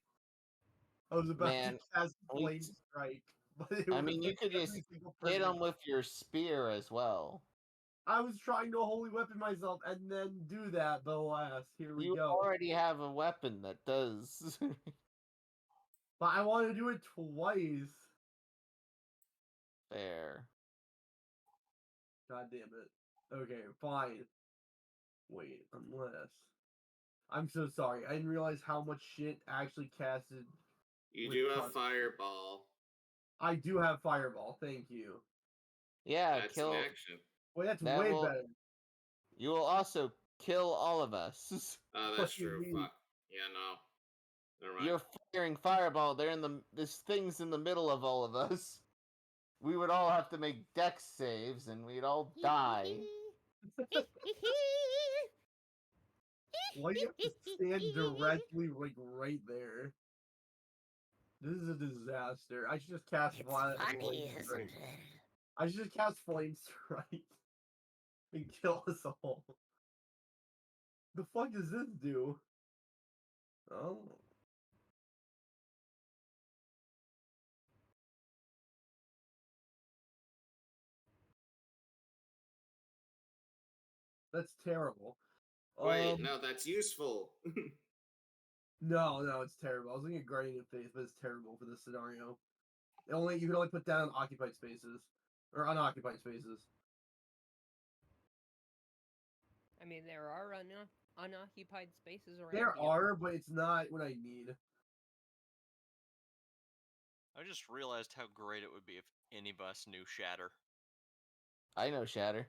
I was about to cast Flame Strike. But I mean, you could just hit them with your spear as well. I was trying to holy weapon myself and then do that, but alas, here we You go. already have a weapon that does. But I want to do it twice. Fair. God damn it. Okay, fine. Wait, unless... I'm so sorry. I didn't realize how much shit actually casted. You do have Fireball. I do have Fireball, thank you. Yeah, That's kill. an action. Wait, that's That way will- better. You will also kill all of us. Oh, What that's do you true. mean? Fuck. Yeah, no. Never mind. You're firing fireball. This thing's in the middle of all of us. We would all have to make dex saves, and we'd all die. Why do you have to stand directly, like, right there? This is a disaster. I should just cast Flame Strike. I should just cast Flame Strike and kill us all. The fuck does this do? Oh. That's terrible. Wait, no, that's useful. No, it's terrible. I was looking at Guardian of Faith, but it's terrible for this scenario. You can only put down occupied spaces. Or unoccupied spaces. I mean, there are unoccupied spaces around There you. are, but it's not what I need. I just realized how great it would be if any of us knew Shatter. I know Shatter.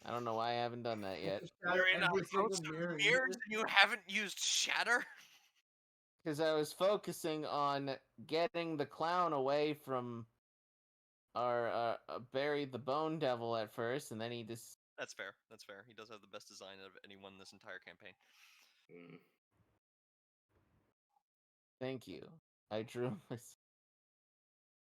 I don't know why I haven't done that yet. You're in a Every single host of mirror in mirrors here. and you haven't used Shatter? Because I was focusing on getting the clown away from our Barry the Bone Devil at first, and then he just... That's fair. That's fair. He does have the best design of anyone in this entire campaign. Thank you. I drew my...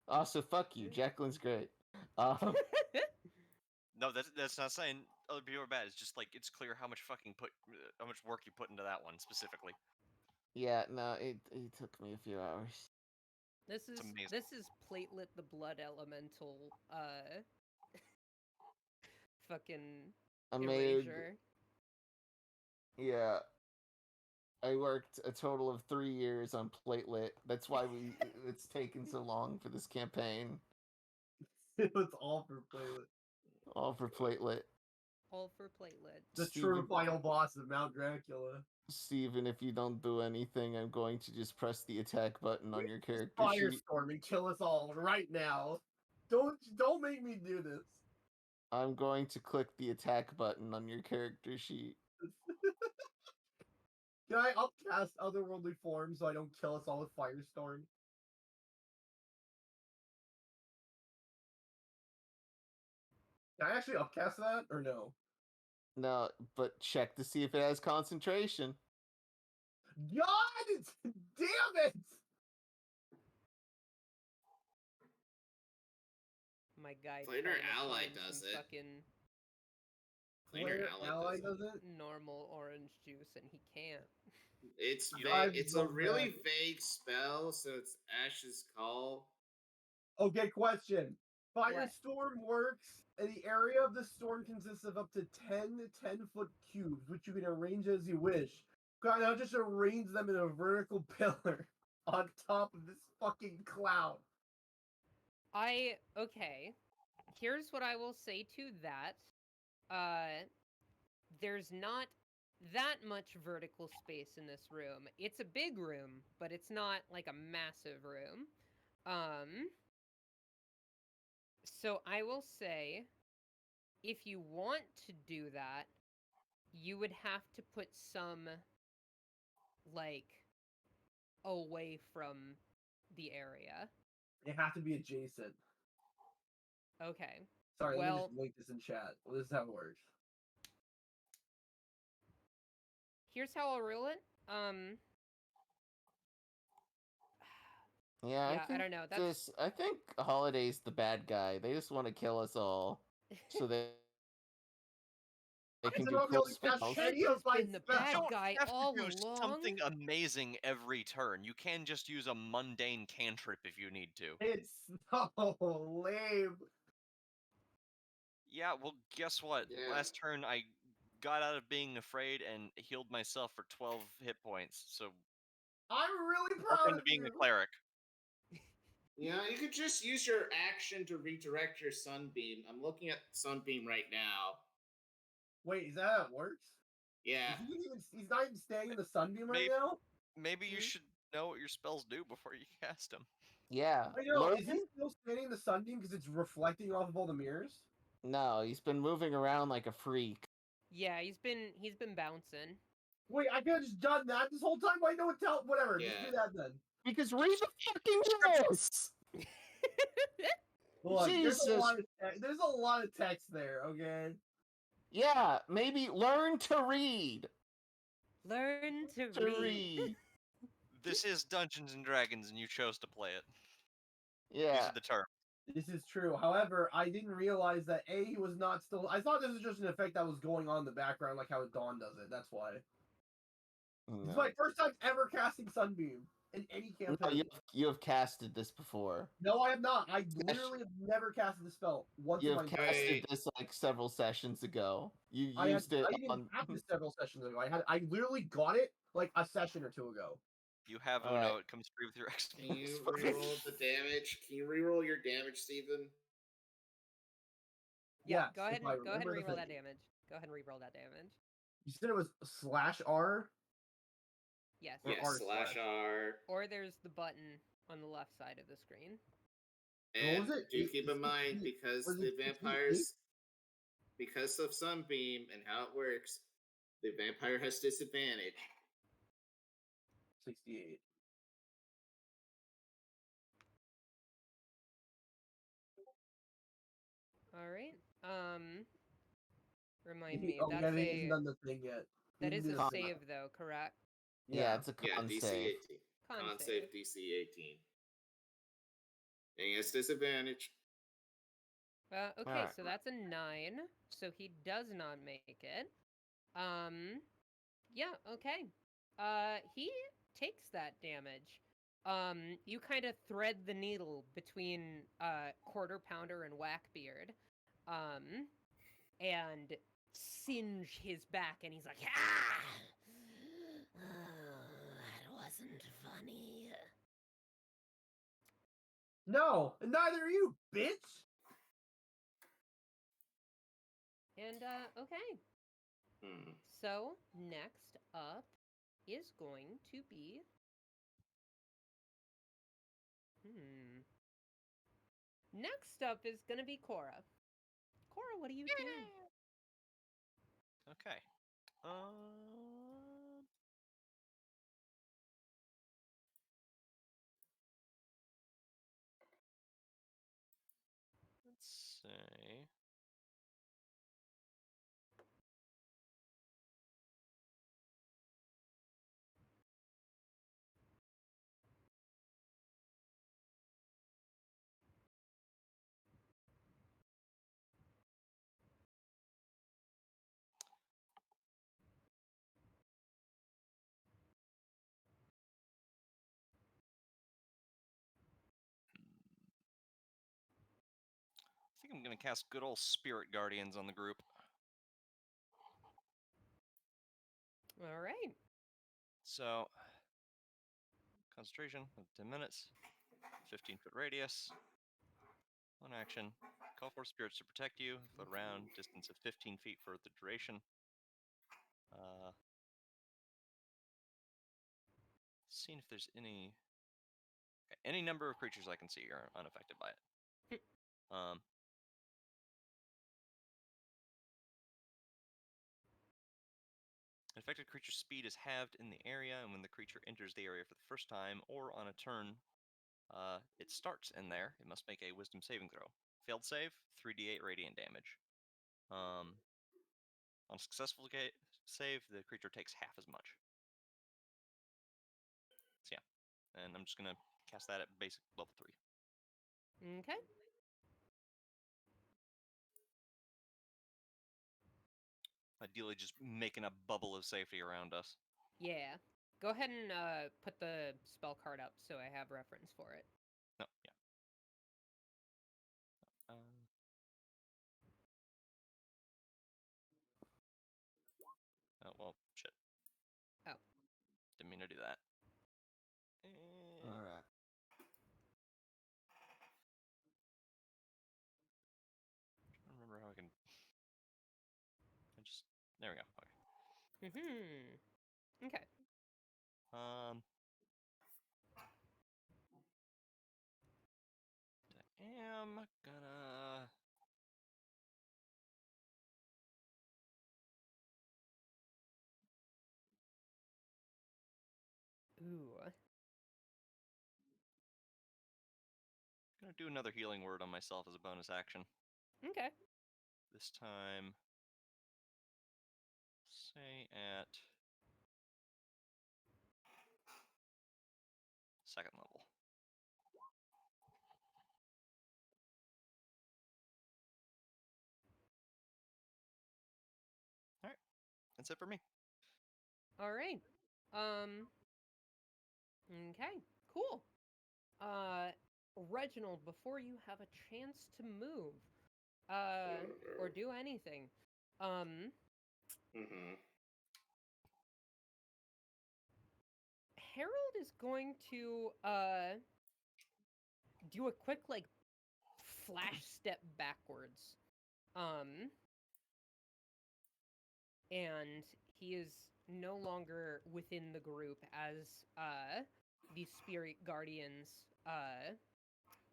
Also, fuck you. Jacqueline's great. No, that's not saying other people are bad. It's just like it's clear how much work you put into that one specifically. Yeah, no, it took me a few hours. This is Platelet the Blood Elemental fucking erasure. Yeah. I worked a total of 3 years on Platelet. That's why it's taken so long for this campaign. It was all for Platelet. All for Platelet. All for Platelet. The true final boss of Mount Dracula. Steven, if you don't do anything, I'm going to just press the attack button on your character sheet. Firestorm and kill us all right now. Don't make me do this. I'm going to click the attack button on your character sheet. Can I upcast otherworldly forms so I don't kill us all with Firestorm? Can I actually upcast that, or no? No, but check to see if it has concentration. God! Damn it! My guy. Planar Ally does it. Fucking Planar Ally does it? normal orange juice, and he can't. It's It's a really vague spell, so it's Ashe's Call. Okay, question. Firestorm works, and the area of the storm consists of up to 10 10-foot cubes, which you can arrange as you wish. God, I'll just arrange them in a vertical pillar on top of this fucking cloud. Okay. Here's what I will say to that. There's not that much vertical space in this room. It's a big room, but it's not like a massive room. So I will say, if you want to do that, you would have to put some, like, away from the area. They have to be adjacent. Okay. Sorry, let me just link this in chat. Well, this is how it works. Here's how I'll rule it. Yeah, I don't know. I think Holiday's the bad guy. They just want to kill us all, so they can do cool spells. Been the bad guy all do along. Something amazing every turn. You can just use a mundane cantrip if you need to. It's so lame. Yeah, well, guess what? Yeah. Last turn, I got out of being afraid and healed myself for 12 hit points, so I'm really proud welcome of to being you. a cleric. Yeah, you could just use your action to redirect your sunbeam. I'm looking at sunbeam right now. Wait, is that how it works? Yeah. He's not even staying in the sunbeam right Maybe- now? Maybe you should know what your spells do before you cast them. Yeah. I know, is he Logan? still standing in the sunbeam because it's reflecting off of all the mirrors? No, he's been moving around like a freak. Yeah, he's been bouncing. Wait, I could have just done that this whole time? Why no one tell? Whatever, just Yeah. do that then. Because read the fucking rules! Look, Jesus. there's a lot of text there, okay? Yeah, maybe learn to read. Learn to To read. read. This is Dungeons and Dragons, and you chose to play it. These Yeah. are the terms. This is true. However, I didn't realize that he was not still. I thought this was just an effect that was going on in the background, like how Dawn does it. That's why. This is my first time ever casting Sunbeam in any No, campaign. you have casted this before. No, I have not. I literally have never casted the spell once You in have my life. casted this like several sessions ago. You used it I didn't on. have this several sessions ago. I literally got it like a session or two ago. You have All Uno. right. It comes free with your XP. Can you reroll the damage? Can you reroll your damage, Steven? Yeah, Yes, go ahead if I and remember the reroll that thing. damage. Go ahead and reroll that damage. You said it was /R? Yes. Or Yeah, /R. Or there's the button on the left side of the screen. What And was it? do keep in mind, because Was the it 68? vampires, because of Sunbeam and how it works, the vampire has disadvantage. 68. All right. Remind me. Oh, That's yeah, he hasn't done the thing yet. that is a Con- save though, correct? Yeah, it's a Yeah, con DC save. 18. Con save DC 18. And he has disadvantage. Okay, Alright. so that's a 9. So he does not make it. Yeah, okay. He takes that damage. You kind of thread the needle between Quarter Pounder and Whackbeard. And singe his back, and he's like, ah! That wasn't funny. No, and neither are you, bitch! And, okay. So, next up is going to be... Next up is going to be Cora. Cora, what are you doing? Okay. Let's see. I think I'm gonna cast good old Spirit Guardians on the group. All right. So, concentration of 10 minutes, 15-foot radius, one action. Call for spirits to protect you, float around, distance of 15 feet for the duration. Seeing if there's any number of creatures I can see are unaffected by it. Affected creature's speed is halved in the area, and when the creature enters the area for the first time or on a turn, it starts in there. It must make a Wisdom saving throw. Failed save, 3d8 radiant damage. On a successful save, the creature takes half as much. So yeah, and I'm just gonna cast that at basic level 3. Okay. Ideally, just making a bubble of safety around us. Yeah. Go ahead and put the spell card up so I have reference for it. No, yeah. to do that. All right. I don't remember how I can. There we go. Okay. Okay. I am gonna. Ooh. Gonna do another healing word on myself as a bonus action. Okay. This time, say at second level. All right, that's it for me. All right. Okay. Cool. Reginald, before you have a chance to move, or do anything, Harold is going to do a quick like flash step backwards. And he is no longer within the group as the spirit guardians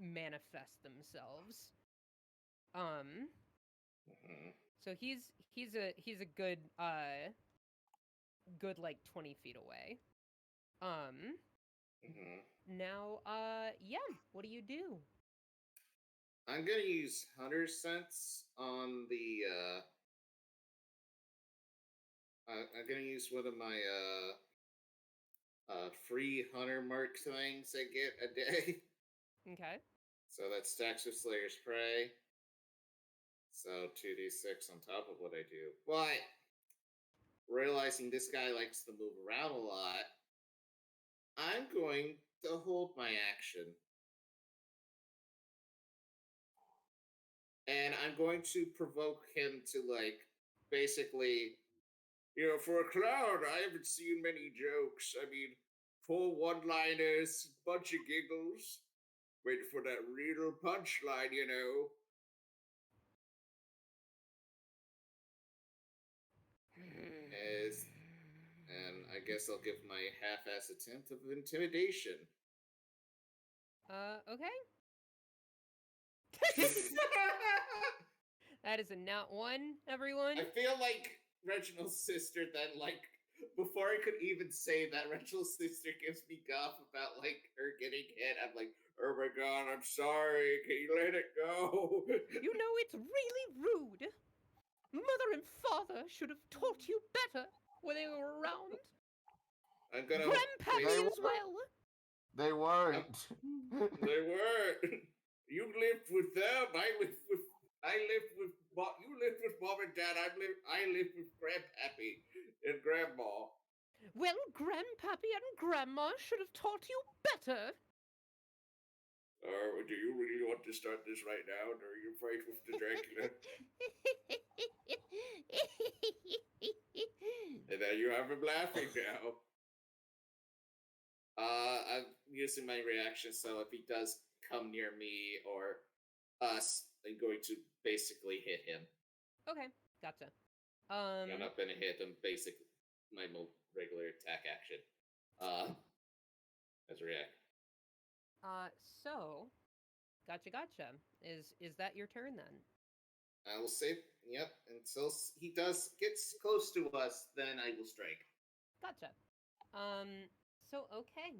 manifest themselves. So he's a good good like 20 feet away. Now yeah, what do you do? I'm gonna use Hunter Sense on the I'm gonna use one of my free hunter mark things I get a day. Okay. So that stacks with Slayer's Prey. So 2d6 on top of what I do. But realizing this guy likes to move around a lot, I'm going to hold my action. And I'm going to provoke him to, like, basically, for a clown, I haven't seen many jokes. I mean, full one-liners, bunch of giggles. Wait for that real punchline, And I guess I'll give my half-ass attempt of intimidation. Okay. That is a nat 1, everyone. I feel like Reginald's sister then, like, before I could even say that, Reginald's sister gives me guff about, like, her getting hit. I'm like, oh my god, I'm sorry. Can you let it go? You know, it's really rude. Mother and father should have taught you better when they were around. I'm gonna... Grandpappy as well. They weren't. They weren't. You lived with them. You lived with mom and dad. I lived with grandpappy and grandma. Well, grandpappy and grandma should have taught you better. Do you really want to start this right now during your fight with the Dracula? And then you have him laughing now. I'm using my reaction, so if he does come near me or us, I'm going to basically hit him. Okay, gotcha. I'm not gonna hit him. Basically, my regular attack action. As a react. So, gotcha. Is that your turn then? I will say, yep. Until he gets close to us, then I will strike. Gotcha. So okay.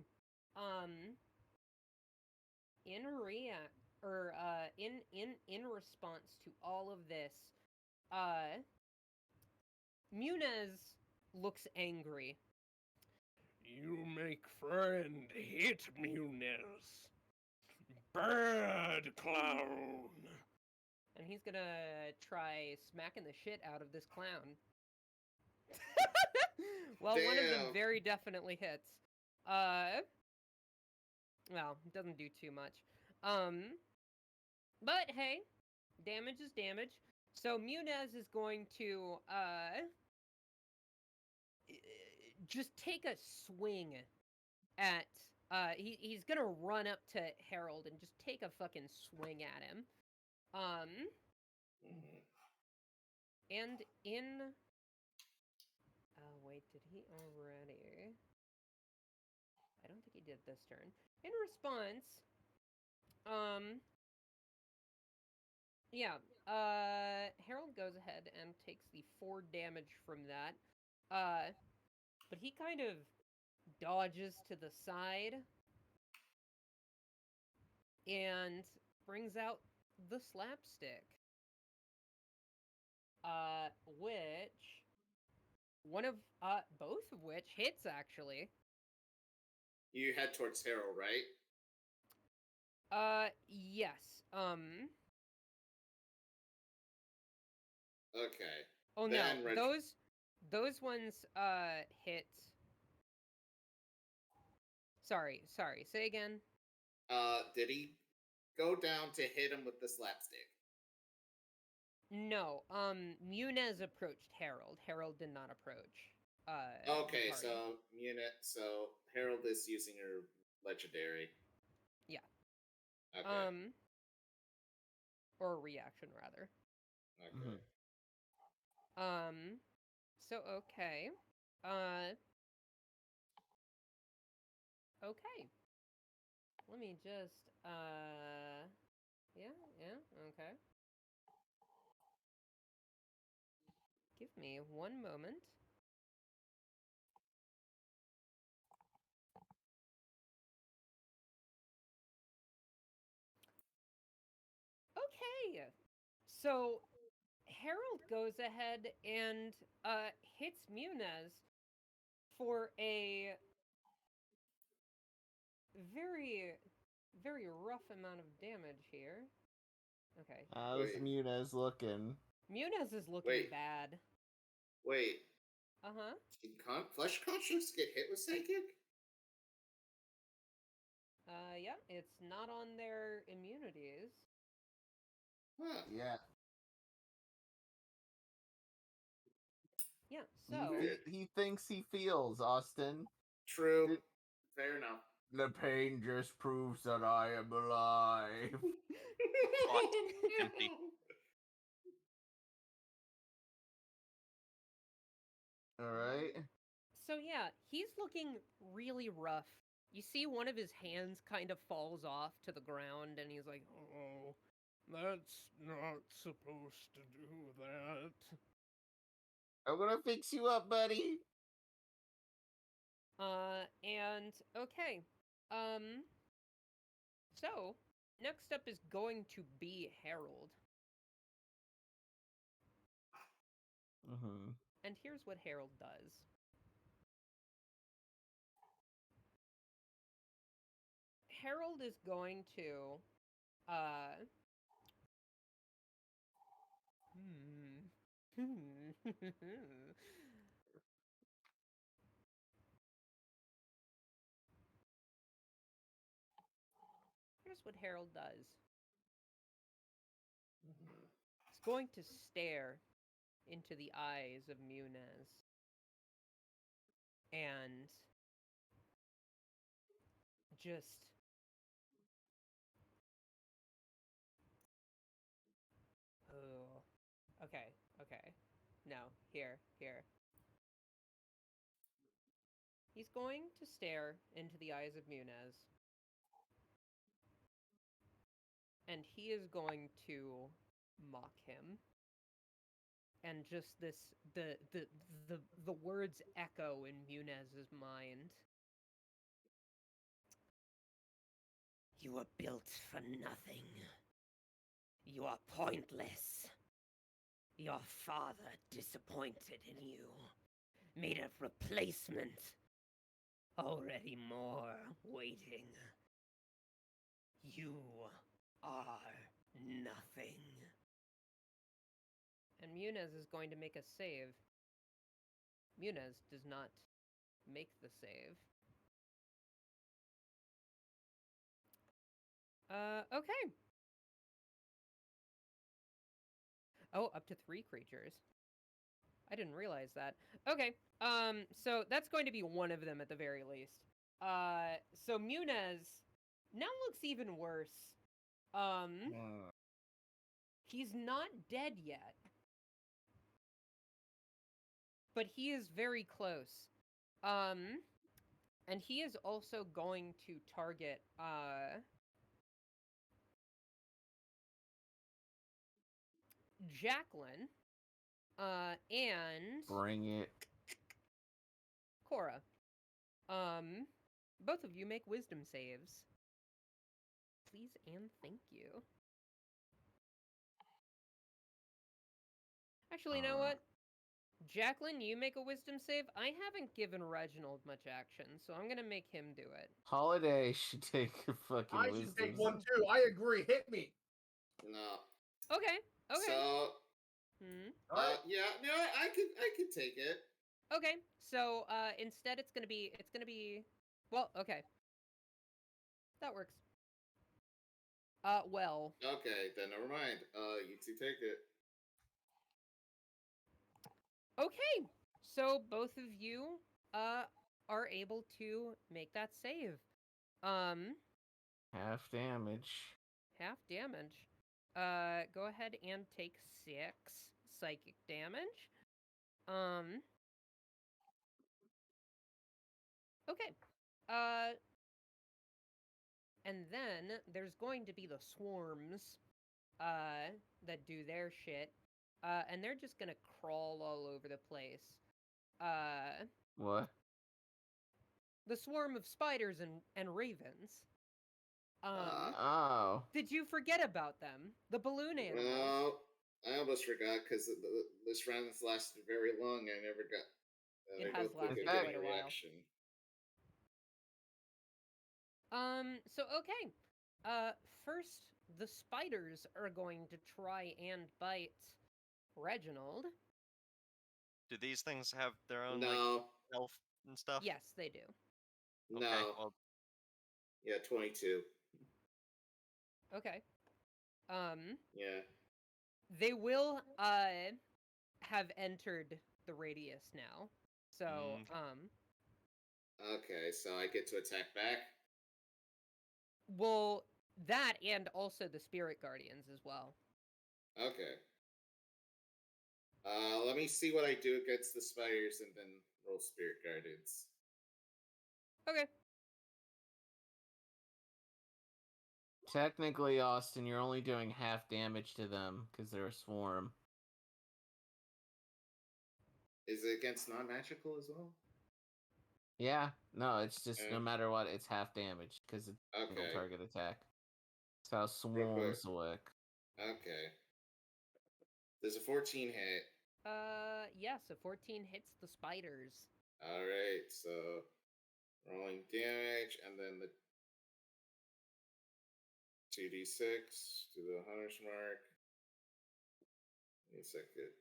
In response to all of this, Munez looks angry. You make friend, hit Munez. Bad clown. And he's gonna try smacking the shit out of this clown. Well, Damn. one of them very definitely hits. Well, it doesn't do too much. But hey, damage is damage. So Munez is going to just take a swing at he's gonna run up to Harold and just take a fucking swing at him. And in wait, did he already? I don't think he did this turn. In response, yeah, Harold goes ahead and takes the 4 damage from that. But he kind of dodges to the side and brings out the slapstick. Which both of which hits, actually. You head towards Harold, right? Yes. Okay. Oh then no, those ones hit. Sorry. Say again. Did he go down to hit him with the slapstick? No. Munez approached Harold. Harold did not approach. Okay, so Harold is using her legendary. Yeah. Okay. Or a reaction rather. Okay. So okay. Okay. Let me just yeah, okay. Give me one moment. Okay. So Harold goes ahead and hits Munez for a very, very rough amount of damage here. Okay. How's Munez looking? Munez is looking bad. Wait. Uh-huh. Did Flesh Constructs get hit with Psychic? Yeah, it's not on their immunities. Huh. Yeah. Yeah, so... He thinks he feels, Austin. True. Fair enough. The pain just proves that I am alive. Empty. Alright. So yeah, he's looking really rough. You see one of his hands kind of falls off to the ground, and he's like, "Oh, that's not supposed to do that." I'm gonna fix you up, buddy. And okay. So next up is going to be Harold. And here's what Harold does. Harold is going to Here's what Harold does. He's going to stare into the eyes of Munez. And just okay. No, here. He's going to stare into the eyes of Munez. And he is going to mock him. And just the words echo in Munez's mind. You were built for nothing. You are pointless. Your father disappointed in you. Made a replacement. Already more waiting. You are nothing. And Munez is going to make a save. Munez does not make the save. Okay. Oh, up to 3 creatures. I didn't realize that. Okay, so that's going to be one of them at the very least. So Munez now looks even worse. He's not dead yet. But he is very close. And he is also going to target, Jacqueline, and... Bring it. Cora. Both of you make wisdom saves. Please and thank you. Actually, you know what? Jacqueline, you make a wisdom save. I haven't given Reginald much action, so I'm gonna make him do it. Holiday should take a fucking I wisdom. should take one too. I agree. Hit me. No. Okay. So. Alright. Yeah. No, I could take it. Okay. So instead, it's gonna be. Well, okay. That works. Well. Okay, then never mind. You two take it. Okay, so both of you are able to make that save. Half damage. Half damage. Go ahead and take 6 psychic damage. Okay. And then there's going to be the swarms that do their shit. And they're just gonna crawl all over the place. What? The swarm of spiders and ravens. Oh. Did you forget about them? The balloon animals. No, I almost forgot because this round has lasted very long. I never got. It has lasted quite a while. So okay. First, the spiders are going to try and bite Reginald. Do these things have their own like health and stuff? Yes, they do. No. Okay, well, yeah, 22. Okay. Yeah. They will have entered the radius now. So Okay, so I get to attack back. Well, that and also the spirit guardians as well. Okay. Let me see what I do against the spiders and then roll spirit guardians. Okay. Technically, Austin, you're only doing half damage to them because they're a swarm. Is it against non-magical as well? Yeah, no, it's just no matter what, it's half damage because it's a single target attack. That's how swarms work. Okay. There's a 14 hit. Yes, a 14 hits the spiders. Alright, so rolling damage and then the 2d6 to the hunter's mark. Give me a second.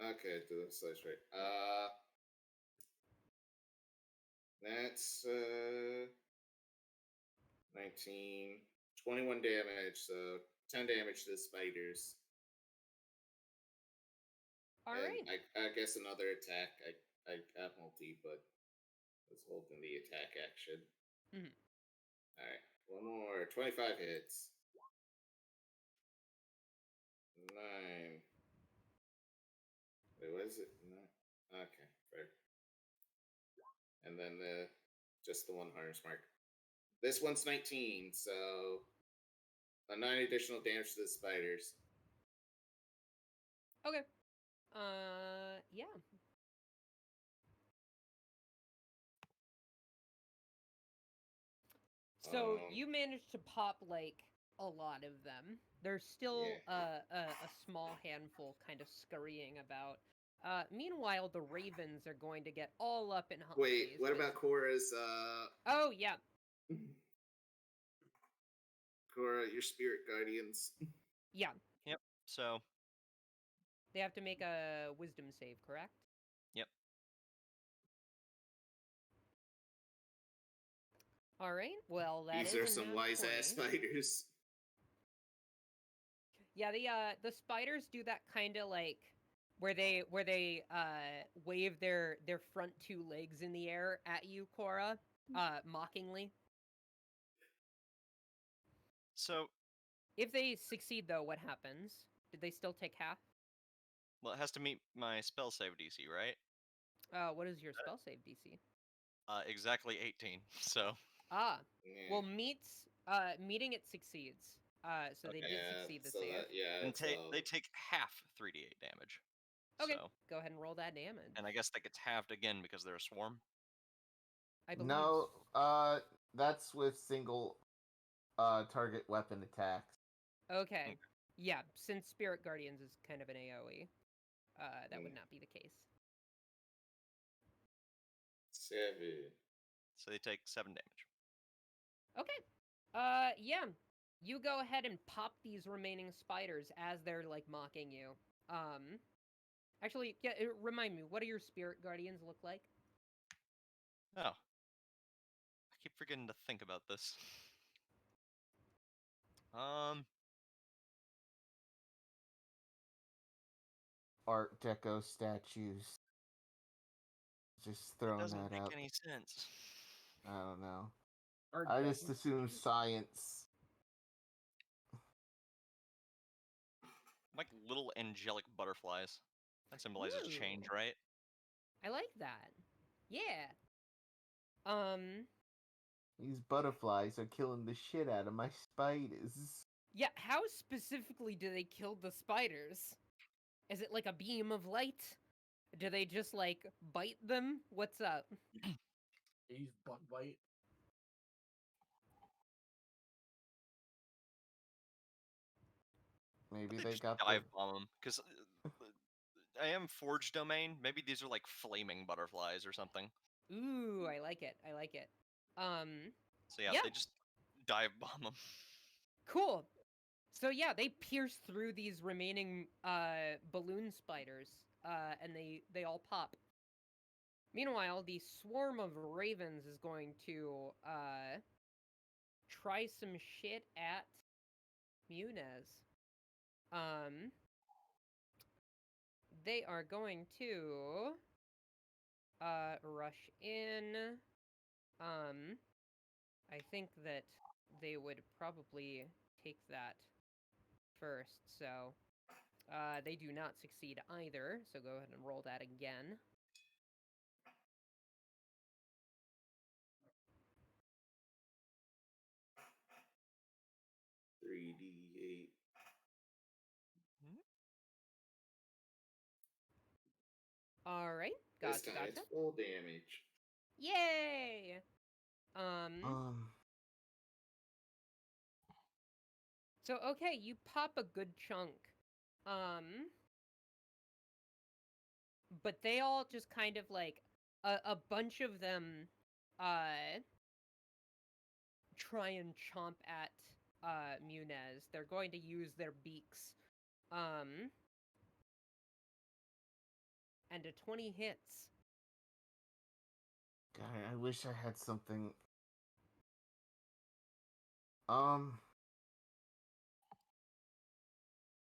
Okay, do the slice right. That's 19, 21 damage, so 10 damage to the spiders. Alright. I guess another attack. I got multi, but I was holding the attack action. Alright, one more. 25 hits. 9. Wait, what is it? 9. Okay, fair. And then just the one hunter's mark. This one's 19, so 9 additional damage to the spiders. Okay. Yeah. So you managed to pop like a lot of them. There's still a small handful kind of scurrying about. Meanwhile, the ravens are going to get all up in hump. Wait, what about Cora's? Oh yeah. Cora, your spirit guardians. Yeah. Yep. So they have to make a wisdom save, correct? Yep. All right. Well, that these are some wise ass spiders. Yeah, the spiders do that kind of like where they wave their front two legs in the air at you, Cora, mockingly. So, if they succeed, though, what happens? Did they still take half? Well, it has to meet my spell save DC, right? What is your spell save DC? Exactly 18. So. Well, meeting it succeeds. So they did succeed the save. And they take half 3d8 damage. Okay, so. Go ahead and roll that damage. And I guess that gets halved again because they're a swarm. I believe. No, that's with single target weapon attacks. Okay. Yeah, since Spirit Guardians is kind of an AoE, that would not be the case. 7. So they take 7 damage. Okay. Yeah. You go ahead and pop these remaining spiders as they're like mocking you. Actually, yeah, remind me, what do your Spirit Guardians look like? Oh. I keep forgetting to think about this. Art Deco statues. Just throwing that out. Doesn't make any sense. I don't know. Art I Deco just assume science. Like little angelic butterflies. That symbolizes change, right? I like that. Yeah. These butterflies are killing the shit out of my spiders. Yeah, how specifically do they kill the spiders? Is it like a beam of light? Do they just like bite them? What's up? They use bug bite. Maybe they got dive bomb them because I am Forge domain. Maybe these are like flaming butterflies or something. Ooh, I like it. I like it. So yeah, they just dive bomb them. Cool. So yeah, they pierce through these remaining balloon spiders, and they all pop. Meanwhile, the swarm of ravens is going to try some shit at Munez. They are going to rush in. I think that they would probably take that first, so they do not succeed either, so go ahead and roll that again. $3d8. All right, gotcha. It's full damage. Yay! So okay, you pop a good chunk. But they all just kind of like a bunch of them try and chomp at Munez. They're going to use their beaks. And a 20 hits. God, I wish I had something.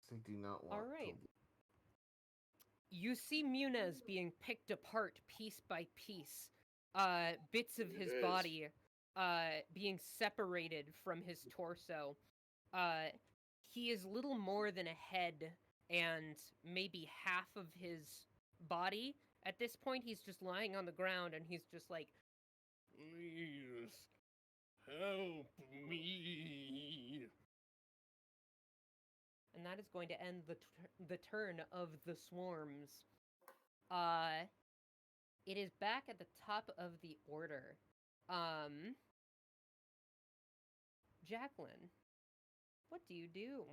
They do not want. All right. You see Munez being picked apart piece by piece. Bits of his body being separated from his torso. He is little more than a head and maybe half of his body. At this point, he's just lying on the ground and he's just like, "Please, help me." And that is going to end the turn of the swarms. It is back at the top of the order. Jacqueline, what do you do?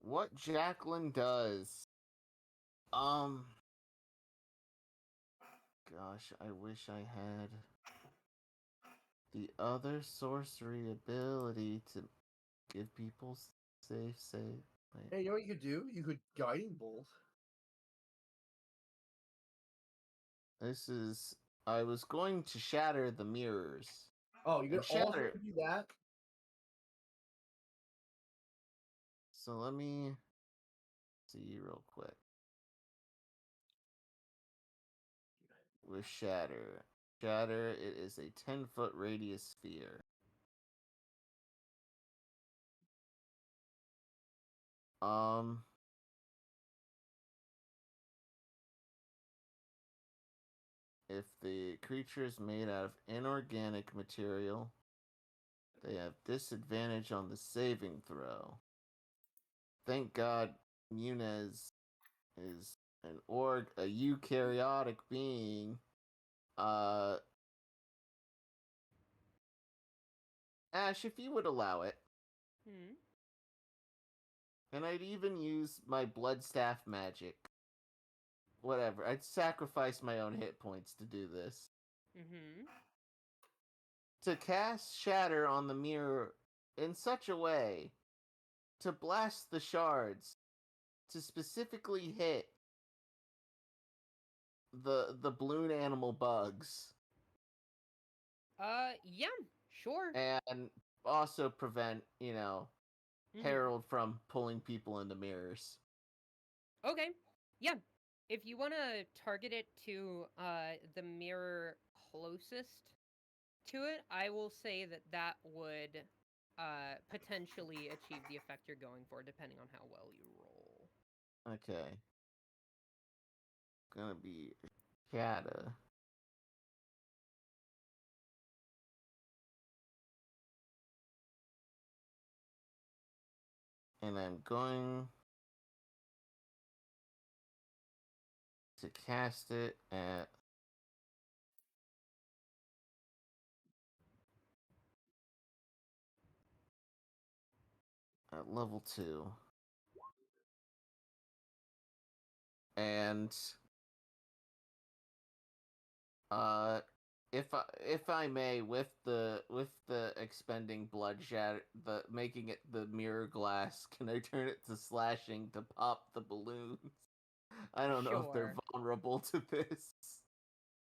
What Jacqueline does. Gosh, I wish I had the other sorcery ability to give people save. Hey, you know what you could do? You could guiding bolt. I was going to shatter the mirrors. Oh, you could also do that? So let me see real quick. With Shatter. Shatter, it is a 10-foot radius sphere. If the creature is made out of inorganic material, they have disadvantage on the saving throw. Thank God Munez is an a eukaryotic being. Ashe, if you would allow it. And I'd even use my Bloodstaff magic. Whatever. I'd sacrifice my own hit points to do this. To cast Shatter on the mirror in such a way to blast the shards to specifically hit the balloon animal bugs. Yeah, sure. And also prevent, Herald from pulling people into mirrors. Okay. Yeah. If you want to target it to the mirror closest to it, I will say that would potentially achieve the effect you're going for, depending on how well you roll. Okay. Gonna be Shatter. And I'm going to cast it at level 2. And if I may, with the expending blood shatter, the making it the mirror glass, can I turn it to slashing to pop the balloons? I don't know if they're vulnerable to this.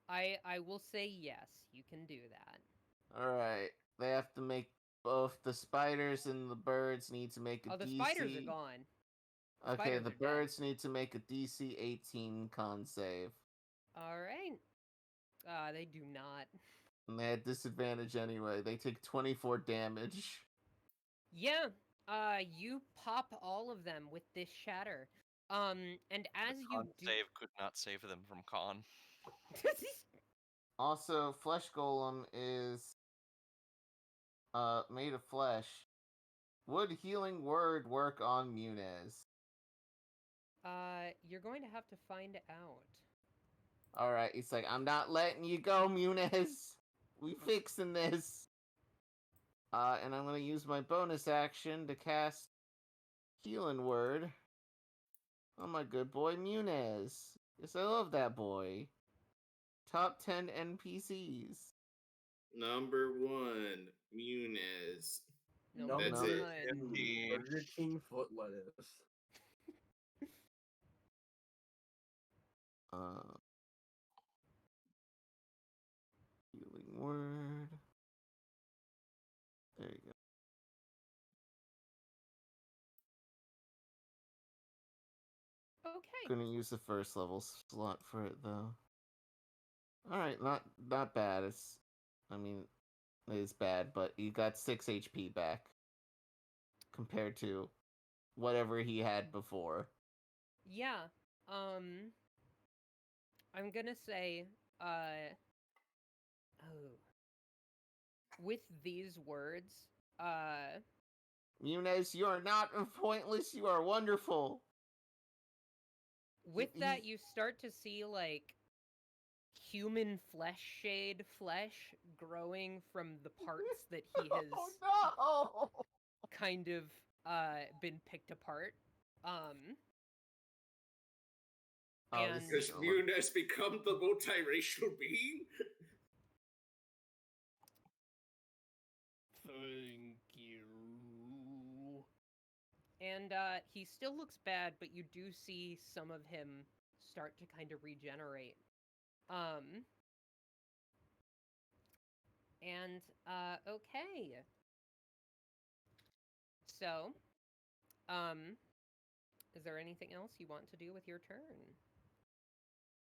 I will say yes, you can do that. Alright. They have to make both the spiders and the birds need to make a DC. The spiders are gone. Okay, the birds need to make a DC 18 con save. Alright. They do not. And they had disadvantage anyway. They take 24 damage. Yeah. You pop all of them with this shatter. And as you do... save could not save them from con. Also, Flesh Golem is made of flesh. Would Healing Word work on Munez? You're going to have to find out. Alright, he's like, I'm not letting you go, Munez. We fixing this. And I'm gonna use my bonus action to cast Healing Word on my good boy Munez. Yes, I love that boy. Top 10 NPCs. Number 1, Munez. That's it. Burger King foot lettuce. Healing Word. There you go. Okay. Gonna use the first level slot for it though. Alright, not bad. It is bad, but you got 6 HP back. Compared to whatever he had before. Yeah. I'm gonna say, with these words, Munez, you are not pointless, you are wonderful. With that, you start to see, like, human flesh shade flesh growing from the parts that he has kind of been picked apart. And has Munez become the multiracial being? Thank you. And he still looks bad, but you do see some of him start to kind of regenerate. And, okay. So, is there anything else you want to do with your turn?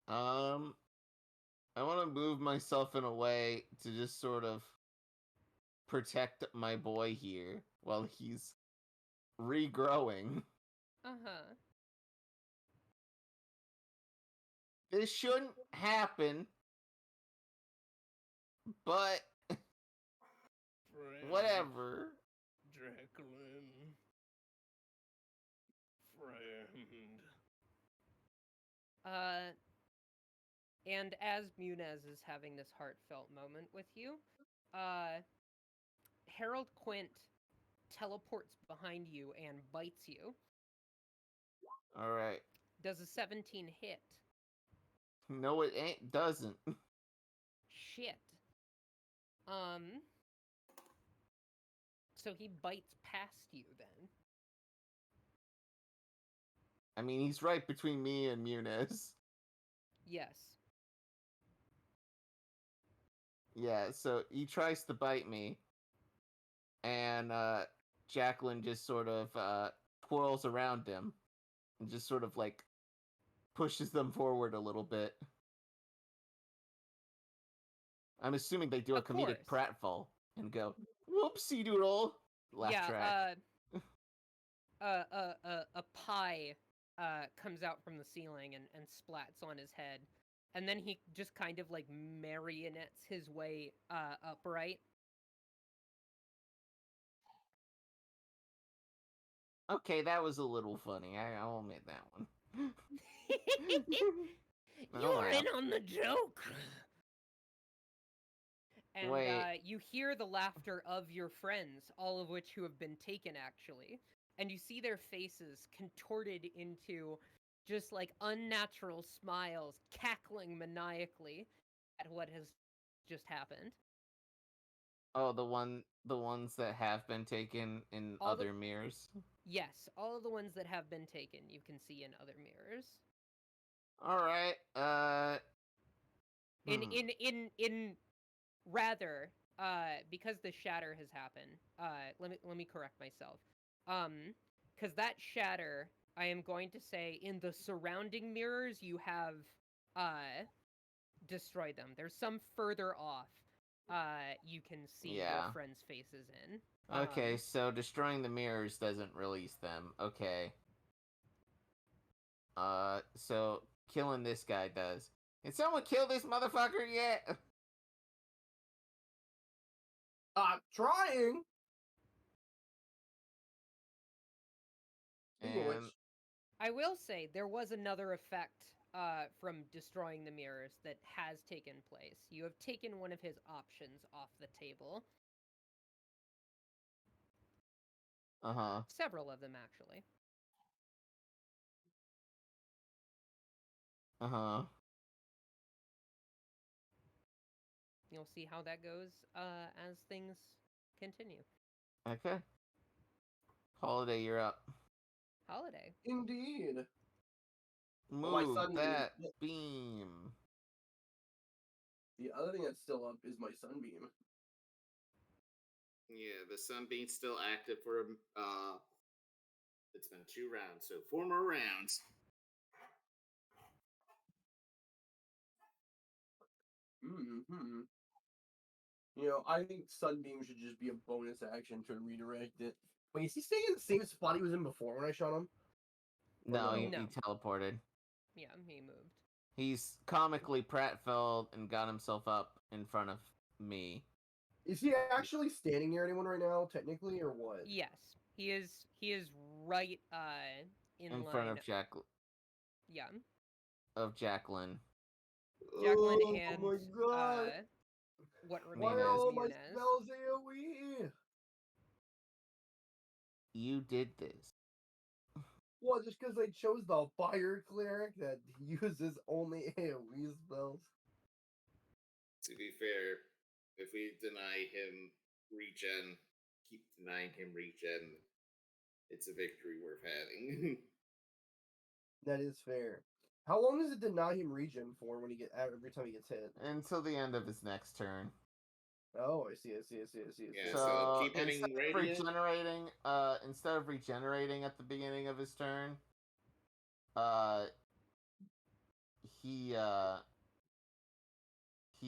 I want to move myself in a way to just sort of protect my boy here while he's regrowing. Uh-huh. This shouldn't happen, but Friend, whatever. Dracula. Friend. And as Munez is having this heartfelt moment with you, Harold Quint teleports behind you and bites you. Alright. Does a 17 hit? No, it doesn't. Shit. So he bites past you then. I mean, he's right between me and Munez. Yes. Yeah, so he tries to bite me, and Jacqueline just sort of twirls around him and just sort of like pushes them forward a little bit. I'm assuming they do a comedic pratfall and go, "Whoopsie doodle!" Laugh track. A pie comes out from the ceiling and splats on his head. And then he just kind of like marionettes his way upright. Okay, that was a little funny. I'll admit that one. You're in on the joke. And Wait. You hear the laughter of your friends, all of which who have been taken, actually. And you see their faces contorted into just like unnatural smiles, cackling maniacally at what has just happened. Oh, the ones that have been taken in other mirrors? Yes, all of the ones that have been taken you can see in other mirrors. Alright, Rather, because the shatter has happened, let me correct myself. Because that shatter, I am going to say, in the surrounding mirrors, you have, destroyed them. There's some further off, you can see your friends' faces in. Okay, so destroying the mirrors doesn't release them. Okay. So killing this guy does. Can someone kill this motherfucker yet? Trying. And I will say there was another effect from destroying the mirrors that has taken place. You have taken one of his options off the table. Uh-huh. Several of them, actually. Uh-huh. You'll see how that goes as things continue. Okay. Holiday, you're up. Holiday. Indeed. Move that beam. The other thing that's still up is my sunbeam. Yeah, the sunbeam's still active for it's been 2 rounds, so 4 more rounds. Mm-hmm. You know, I think sunbeam should just be a bonus action to redirect it. Wait, is he staying in the same spot he was in before when I shot him? No, he teleported. Yeah, he moved. He's comically pratfalled and got himself up in front of me. Is he actually standing near anyone right now, technically, or what? Yes, he is. He is right in line. Front of Jacqueline. Yeah. Of Jacqueline. Jacqueline and my god! What Why remains are all of my Munez. spells AoE? You did this. What, just because I chose the fire cleric that uses only AoE spells? To be fair, if we deny him regen, keep denying him regen, it's a victory worth having. That is fair. How long does it deny him regen for when he every time he gets hit? Until the end of his next turn. Oh, I see. Yeah, So keep hitting instead of regenerating at the beginning of his turn, he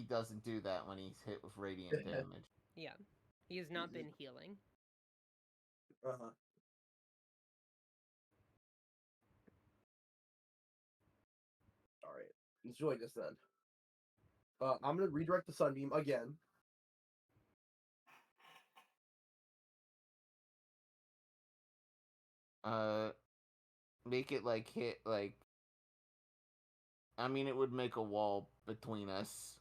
doesn't do that when he's hit with radiant damage. Yeah, he has not been healing. Uh-huh. Alright. Enjoy this then. I'm gonna redirect the Sunbeam again. Make it hit I mean, it would make a wall between us,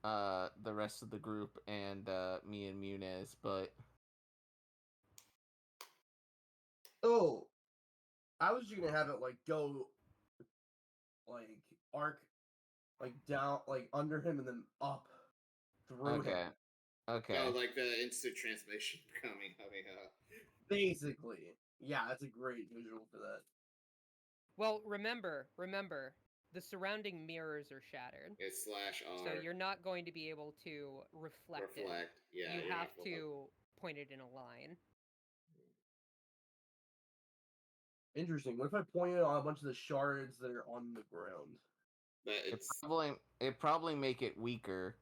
the rest of the group, and me and Muniz, but Oh, I was just gonna have it go arc down under him and then up through him. Okay. Oh, like the instant transmission coming. Basically, yeah, that's a great visual for that. Well, remember, the surrounding mirrors are shattered. It's /R. So you're not going to be able to reflect it. Yeah, you have to point it in a line. Interesting. What if I pointed on a bunch of the shards that are on the ground? It probably make it weaker.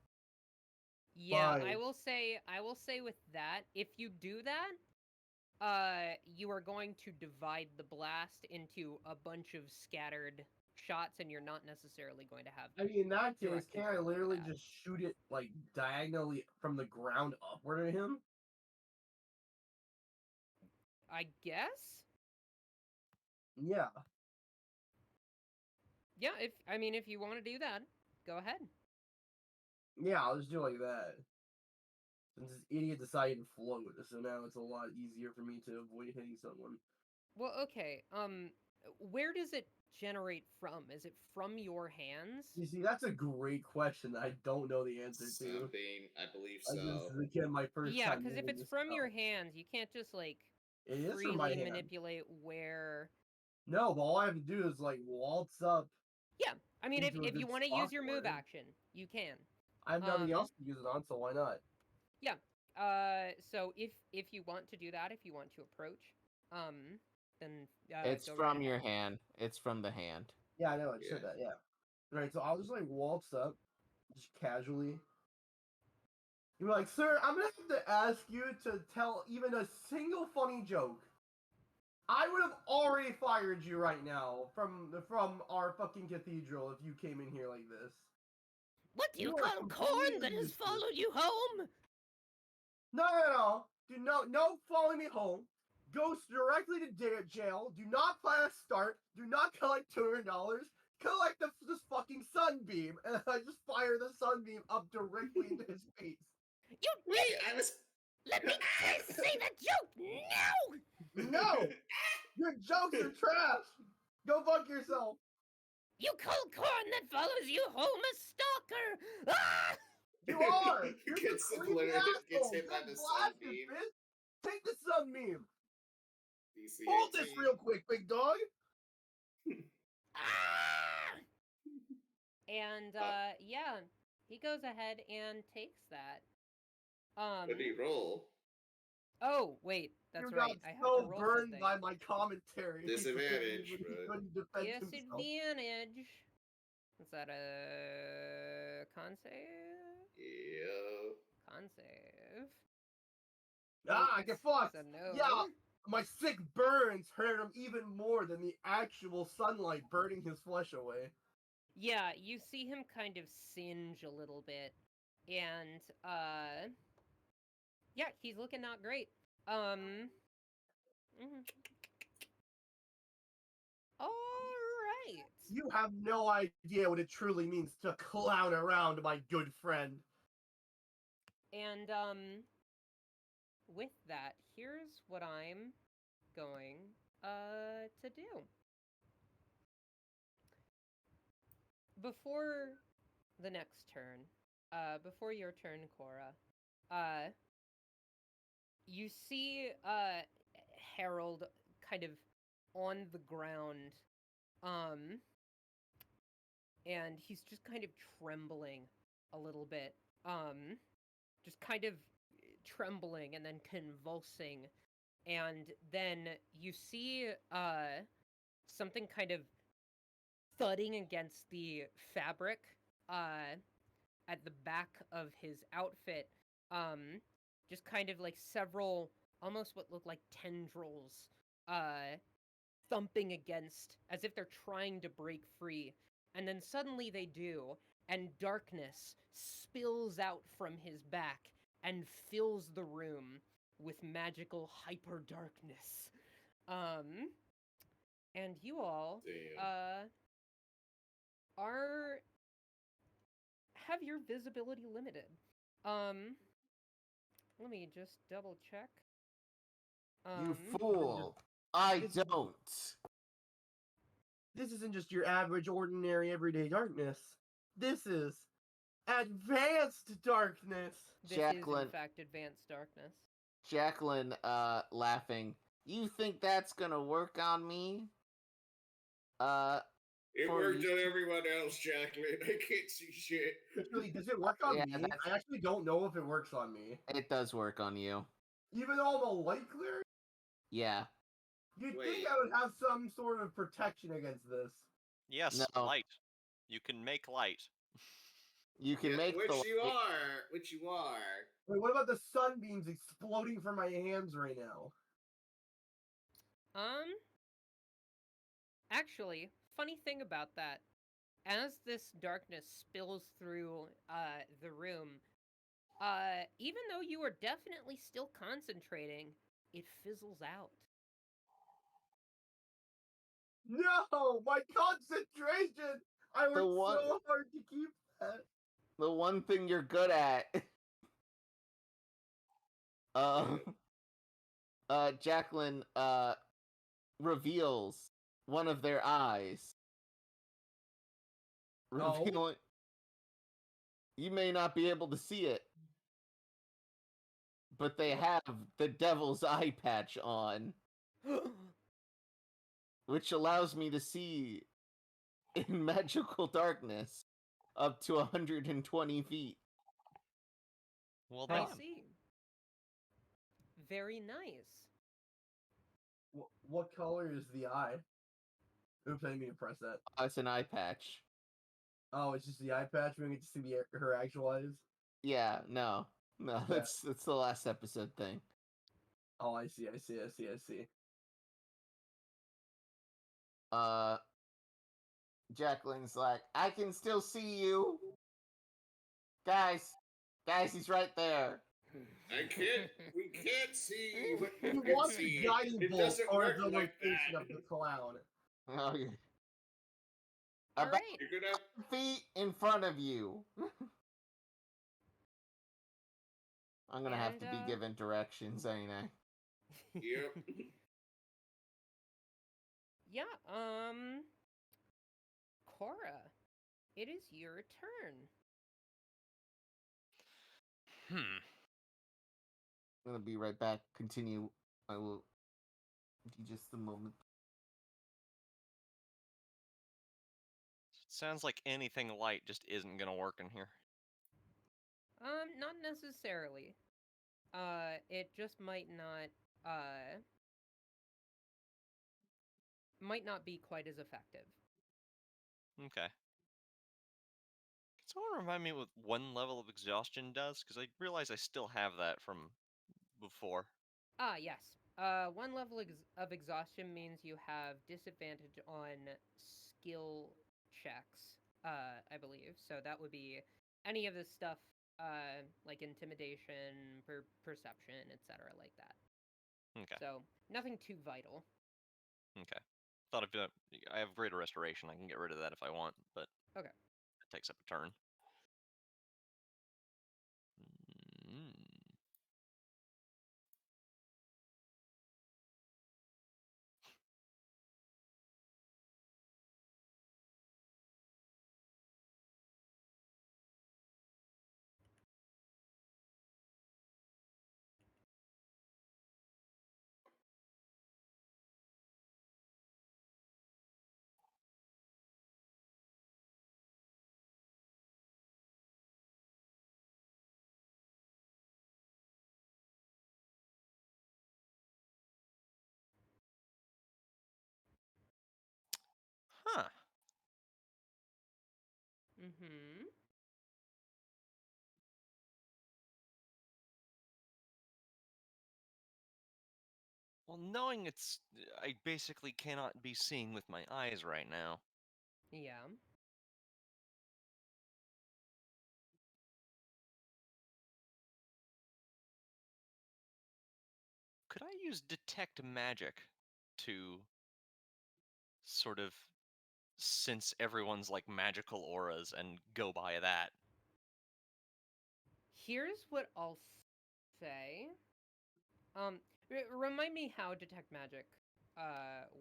Yeah, I will say with that, if you do that, you are going to divide the blast into a bunch of scattered shots, and you're not necessarily going to have. I mean, in that case, can I literally just shoot it diagonally from the ground upward at him? I guess. Yeah. Yeah, if you want to do that, go ahead. Yeah, I'll just do it like that. Since this idiot decided to float, so now it's a lot easier for me to avoid hitting someone. Well, okay. Where does it generate from? Is it from your hands? You see, that's a great question that I don't know the answer to. Something, I believe so. This is again my first time. Yeah, because if it's from your hands, you can't just freely manipulate where. No, but all I have to do is waltz up. Yeah, I mean, if you want to use your move action, you can. I have nothing else to use it on, so why not? Yeah. So if you want to do that, if you want to approach, then it's from your hand. It's from the hand. Yeah, I know. It said that. Yeah. Right. So I'll just waltz up, just casually. You're like, sir, I'm gonna have to ask you to tell even a single funny joke. I would have already fired you right now from our fucking cathedral if you came in here like this. What do you call corn that has followed you home? No. No following me home. Go directly to jail. Do not plan a start. Do not collect $200. Collect this fucking sunbeam. And I just fire the sunbeam up directly into his face. You wait! Let me say the joke now! No! Your jokes are trash! Go fuck yourself! You call corn that follows you home a stalker! Ah! You are! You're gets hit by the sunbeam. Take the sunbeam! Hold this real quick, big dog! Ah! And, yeah, he goes ahead and takes that. What did he roll? Oh, wait, that's right. I have to roll burned something. by my commentary. Disadvantage, Disadvantage. Is that a con save? Yeah. Con save. I get fucked. No. Yeah, my sick burns hurt him even more than the actual sunlight burning his flesh away. Yeah, you see him kind of singe a little bit, and yeah, he's looking not great. All right. You have no idea what it truly means to clown around, my good friend. And with that, here's what I'm going to do. Before the next turn, before your turn, Cora, you see Harold kind of on the ground, and he's just kind of trembling a little bit, just kind of trembling and then convulsing, and then you see something kind of thudding against the fabric at the back of his outfit, just kind of like several almost what look like tendrils thumping against as if they're trying to break free, and then suddenly they do, and darkness spills out from his back and fills the room with magical hyper darkness. And you all are have your visibility limited. Let me just double check. You fool! I don't. This isn't just your average, ordinary, everyday darkness. This is advanced darkness. This is in fact advanced darkness. Jacqueline, laughing. You think that's gonna work on me? It worked on everyone else, Jacqueline. I can't see shit. Really, does it work on me? I actually don't know if it works on me. It does work on you. Even though I'm a light cleric? Yeah. You'd think I would have some sort of protection against this. Yes, no. Light. You can make light. You can make which you are. Wait, what about the sunbeams exploding from my hands right now? Actually, funny thing about that, as this darkness spills through the room, even though you are definitely still concentrating, it fizzles out. No! My concentration! I worked so hard to keep that. The one thing you're good at. Jacqueline, reveals one of their eyes. Revealing... You may not be able to see it, but they have the devil's eye patch on, which allows me to see in magical darkness up to 120 feet. Well, I see. Very nice. What color is the eye? Oops, I didn't mean to press that. It's an eye patch. Oh, it's just the eye patch. We don't get to see her actual eyes. Yeah, no, that's the last episode thing. Oh, I see. Jacqueline's like, I can still see you, guys, he's right there. We can't see what you want the guiding bolt or the location of the clown. Oh, yeah. About right. 10 feet in front of you. I'm gonna have to be given directions, ain't I? Yep. Yeah, Cora, it is your turn. I'm gonna be right back. Continue. I will. Just a moment. Sounds like anything light just isn't gonna work in here. Not necessarily. It just might not be quite as effective. Okay. Can someone remind me what one level of exhaustion does? Because I realize I still have that from before. Yes. One level of exhaustion means you have disadvantage on skill checks, I believe. So that would be any of the stuff, like intimidation, perception, etc., like that. Okay. So nothing too vital. Okay. Thought of I have greater restoration. I can get rid of that if I want, but okay, it takes up a turn. Mm-hmm. Well, knowing I basically cannot be seeing with my eyes right now. Yeah. Could I use detect magic to sort of sense everyone's like magical auras and go by that? Here's what I'll say. Remind me how detect magic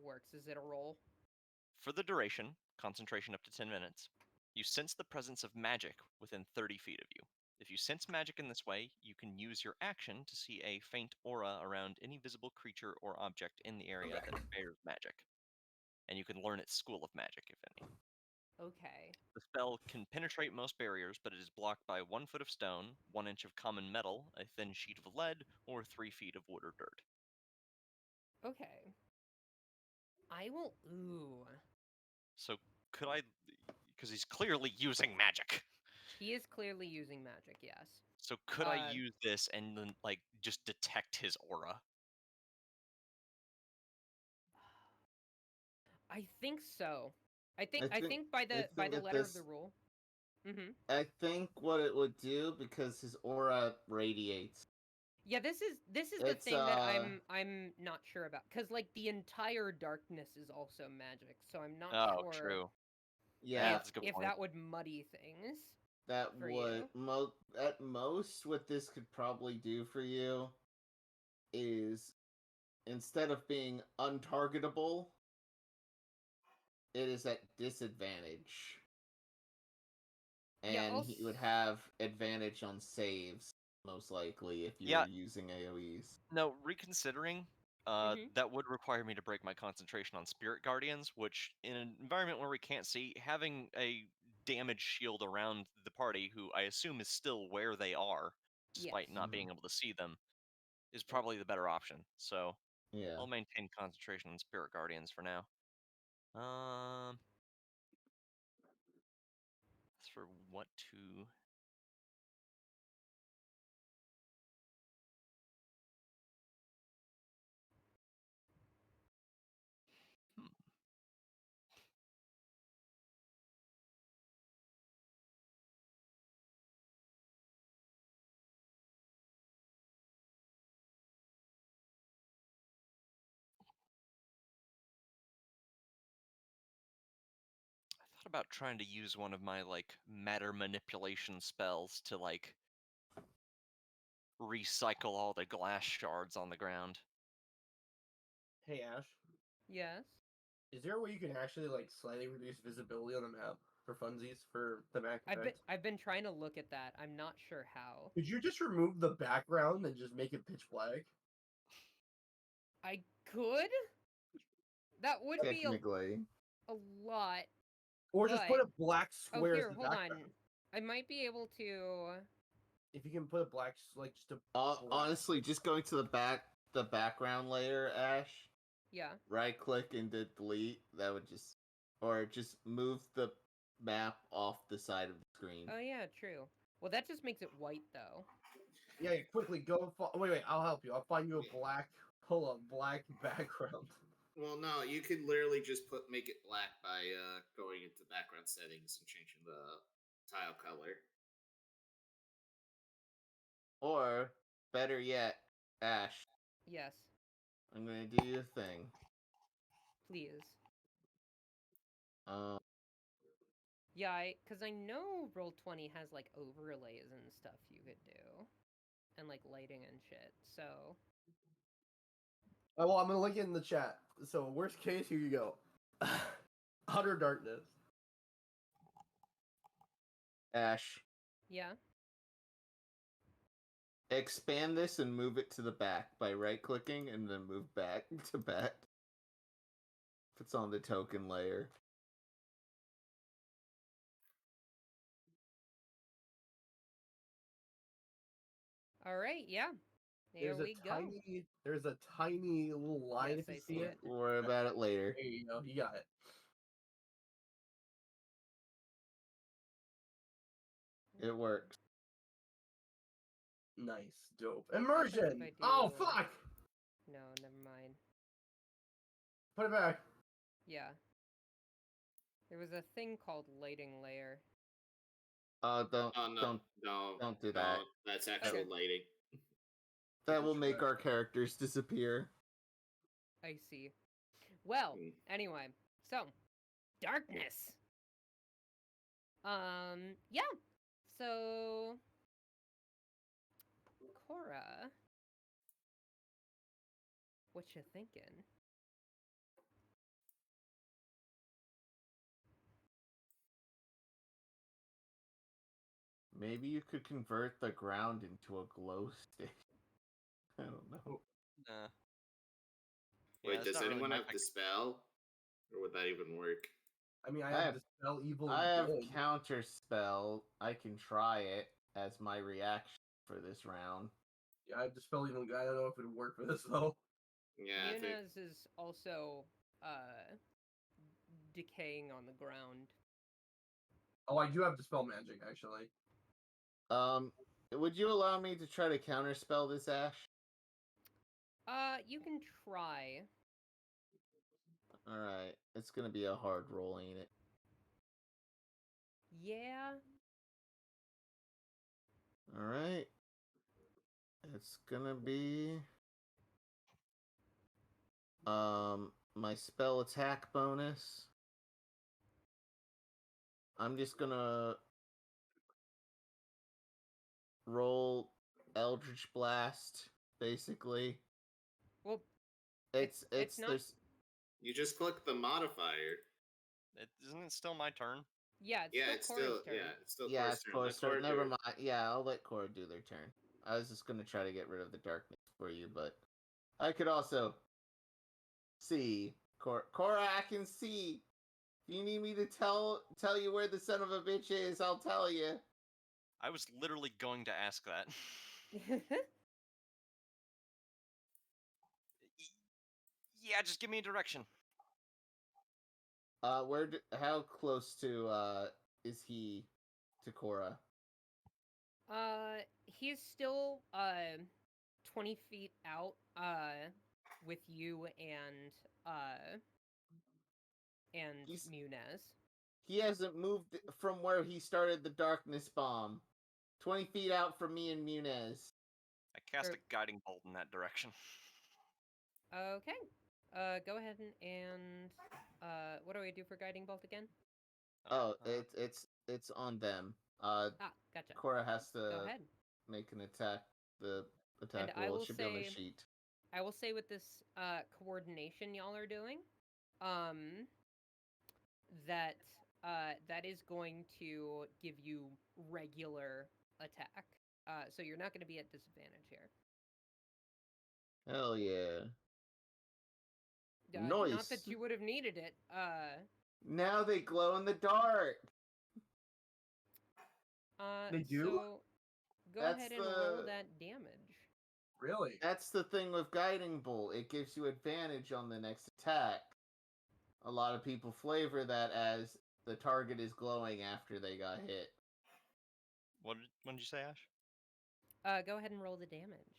works. Is it a roll? For the duration, concentration up to 10 minutes, you sense the presence of magic within 30 feet of you. If you sense magic in this way, you can use your action to see a faint aura around any visible creature or object in the area that bears magic. And you can learn its school of magic, if any. Okay. The spell can penetrate most barriers, but it is blocked by 1 foot of stone, 1 inch of common metal, a thin sheet of lead, or 3 feet of wood or dirt. Okay. I will. Ooh. So could I? Because he's clearly using magic. He is clearly using magic. Yes. So could I use this and then like just detect his aura? I think so. I think by the letter of the rule. Mm-hmm. I think what it would do, because his aura radiates. Yeah, this is the thing that I'm not sure about, because like the entire darkness is also magic, so I'm not sure. True. Yeah, if that would muddy things. That would at most what this could probably do for you is, instead of being untargetable, it is at disadvantage. And he would have advantage on saves, most likely, if you were using AoEs. No, reconsidering, that would require me to break my concentration on Spirit Guardians, which, in an environment where we can't see, having a damage shield around the party, who I assume is still where they are, despite not being able to see them, is probably the better option. So I'll maintain concentration on Spirit Guardians for now. As for what to... about trying to use one of my like matter manipulation spells to like recycle all the glass shards on the ground. Hey Ash. Yes. Is there a way you can actually like slightly reduce visibility on the map for funsies for the map effect? I've been trying to look at that. I'm not sure how. Could you just remove the background and just make it pitch black? I could. That would be a lot. Or just put a black square as the background. Hold on. I might be able to. If you can put a black, like just a. Honestly, just going to the background layer, Ash. Yeah. Right click and delete. That would just, or just move the map off the side of the screen. Oh yeah, true. Well, that just makes it white though. Yeah, you quickly go. Wait, I'll help you. I'll find you a black background. Well, no, you could literally just make it black by going into background settings and changing the tile color. Or, better yet, Ash. Yes. I'm gonna do your thing. Please. Yeah, because I know Roll20 has like overlays and stuff you could do, and like lighting and shit. So. Oh, well, I'm gonna link it in the chat. So worst case, here you go. Utter darkness. Ash. Yeah. Expand this and move it to the back by right-clicking and then move back to back. If it's on the token layer. All right, yeah. There's a tiny little line if you see it. We'll worry about it later. There you go. You got it. It works. Nice, dope. Immersion! Oh, fuck! No, never mind. Put it back. Yeah. There was a thing called lighting layer. Don't do that. That's actual lighting. That will make our characters disappear. I see. Well, anyway, so darkness. Yeah. So Cora, what you thinking? Maybe you could convert the ground into a glow stick. I don't know. Nah. Wait, does anyone have Dispel? Or would that even work? I mean, I have Dispel Evil. I have Counter Spell. I can try it as my reaction for this round. Yeah, I have Dispel Evil. I don't know if it would work for this, though. Yeah, Munez is also decaying on the ground. Oh, I do have Dispel Magic, actually. Would you allow me to try to counterspell this, Ashe? You can try. Alright, it's gonna be a hard roll, ain't it? Yeah. Alright. It's gonna be... my spell attack bonus. I'm just gonna roll Eldritch Blast, basically. Well, it's not... You just click the modifier. Isn't it still my turn? Yeah, it's still Cora's turn. It's Cora's turn. Never mind. Yeah, I'll let Cora do their turn. I was just gonna try to get rid of the darkness for you, but I could also see Cora. I can see. If you need me to tell you where the son of a bitch is, I'll tell you. I was literally going to ask that. Yeah, just give me a direction. How close to is he to Cora? He's still 20 feet out with you and Munez. He hasn't moved from where he started the darkness bomb. 20 feet out from me and Munez. I cast a guiding bolt in that direction. Okay. Go ahead and what do I do for guiding bolt again? It's on them. Gotcha. Cora has to go ahead. Make an attack. The attack roll should be on the sheet. I will say with this coordination y'all are doing, that is going to give you regular attack. So you're not going to be at disadvantage here. Hell yeah. Nice. Not that you would have needed it. Now they glow in the dark. They do? So go ahead and roll that damage. Really? That's the thing with Guiding Bolt. It gives you advantage on the next attack. A lot of people flavor that as the target is glowing after they got hit. What did you say, Ashe? Go ahead and roll the damage.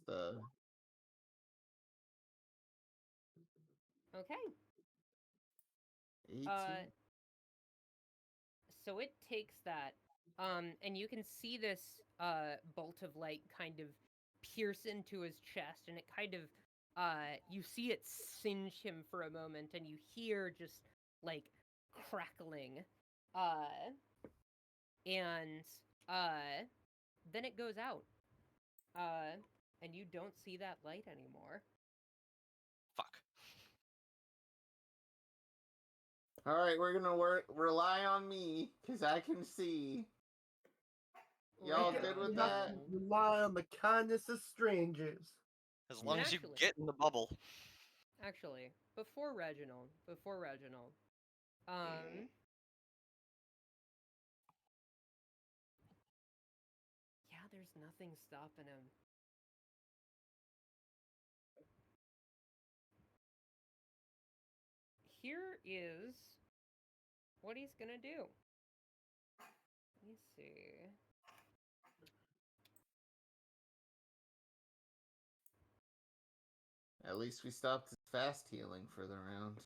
Oh. Okay. 18. So it takes that, and you can see this bolt of light kind of pierce into his chest, and it kind of, you see it singe him for a moment, and you hear just like crackling, and then it goes out, and you don't see that light anymore. Fuck. Alright, we're gonna rely on me, because I can see. Y'all good with that? Rely on the kindness of strangers. As long as you get in the bubble. Actually, before Reginald, yeah, there's nothing stopping him. here is what he's gonna do. Let me see. At least we stopped his fast healing for the round.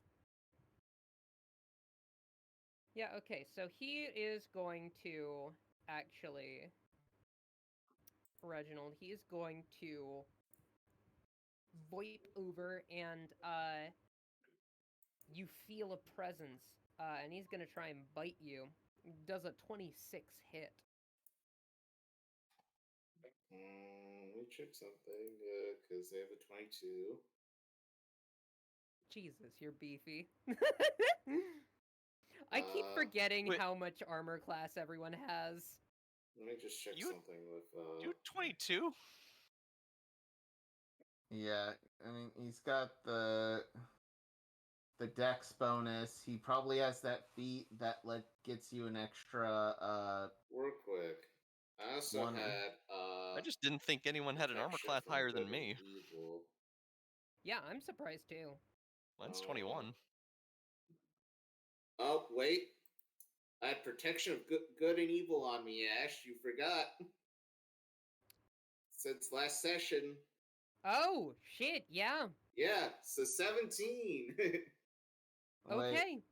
Yeah, okay, so he is going to actually, Reginald, he is going to VoIP over and you feel a presence, and he's gonna try and bite you. Does a 26 hit. Let me check something, because they have a 22. Jesus, you're beefy. I keep forgetting how much armor class everyone has. Let me just check something with... You 22? Yeah, I mean, he's got the dex bonus. He probably has that feat that gets you an extra real quick. I also had I just didn't think anyone had an armor class higher than me. Evil. Yeah, I'm surprised too. Mine's 21. Oh, wait. I had protection of good and evil on me, Ash. You forgot. Since last session. Oh, shit, yeah. Yeah, so 17. Okay.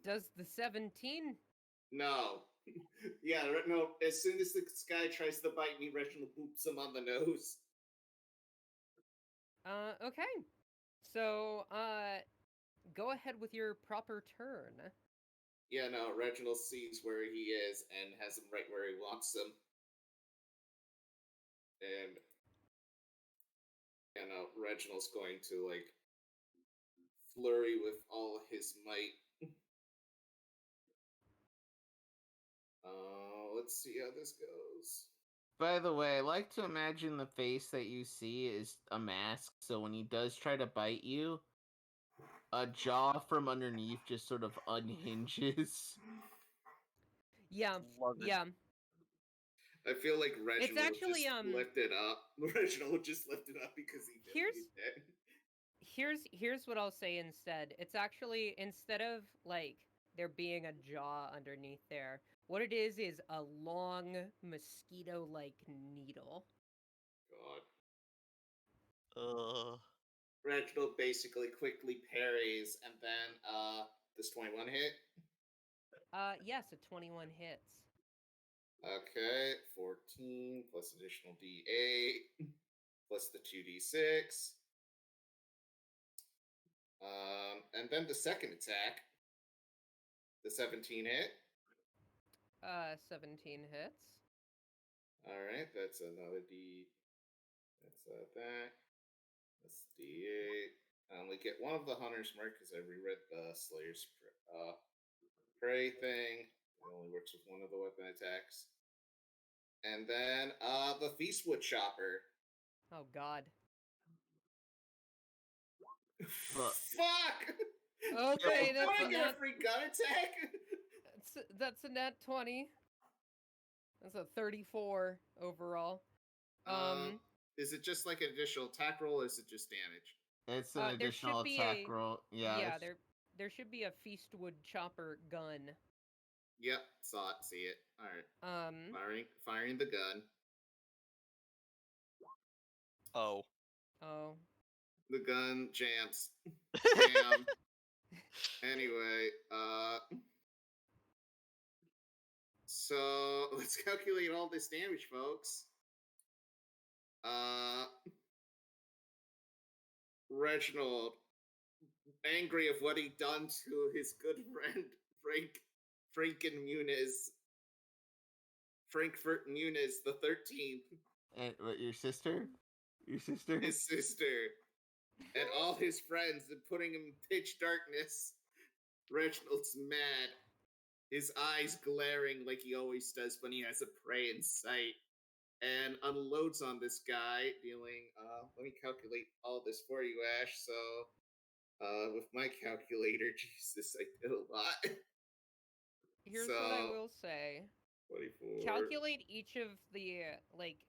Does the 17? No. Yeah, no. As soon as this guy tries to bite me, Reginald boops him on the nose. Okay. So, go ahead with your proper turn. Yeah, no, Reginald sees where he is and has him right where he wants him. And, you know, Reginald's going to, like, flurry with all his might. Let's see how this goes. By the way, I like to imagine the face that you see is a mask, so when he does try to bite you, a jaw from underneath just sort of unhinges. Yeah, yeah. I feel like Reginald it's actually, just lifted up. Reginald just lifted up because he did that. Here's what I'll say instead. It's actually, instead of, like, there being a jaw underneath there, what it is a long, mosquito-like needle. God. Reginald basically quickly parries, and then, does 21 hit? Yes, a 21 hits. Okay, 14 plus additional D8 plus the 2D6. And then the second attack, the 17 hit. 17 hits. Alright, that's another D. That's that. That's D8. I only get one of the Hunter's Mark because I reread the Slayer's Prey thing. It only works with one of the weapon attacks. And then, the Feastwood Chopper. Oh, God. Fuck! Okay, that's a get a free gun attack? That's a nat 20. That's a 34 overall. Is it just like an additional attack roll, or is it just damage? It's an additional attack roll. Yeah, there should be a Feastwood Chopper gun. Yep, saw it, see it. Alright. Firing the gun. Oh. The gun jams. Jam. Anyway, so let's calculate all this damage, folks. Reginald, angry of what he done to his good friend Frankfurt Muniz the 13th. And what, your sister? Your sister? His sister. And all his friends, and putting him in pitch darkness. Reginald's mad. His eyes glaring like he always does when he has a prey in sight. And unloads on this guy, dealing, let me calculate all this for you, Ash. So, with my calculator, Jesus, I did a lot. Here's what I will say. 24. Calculate each of the, like,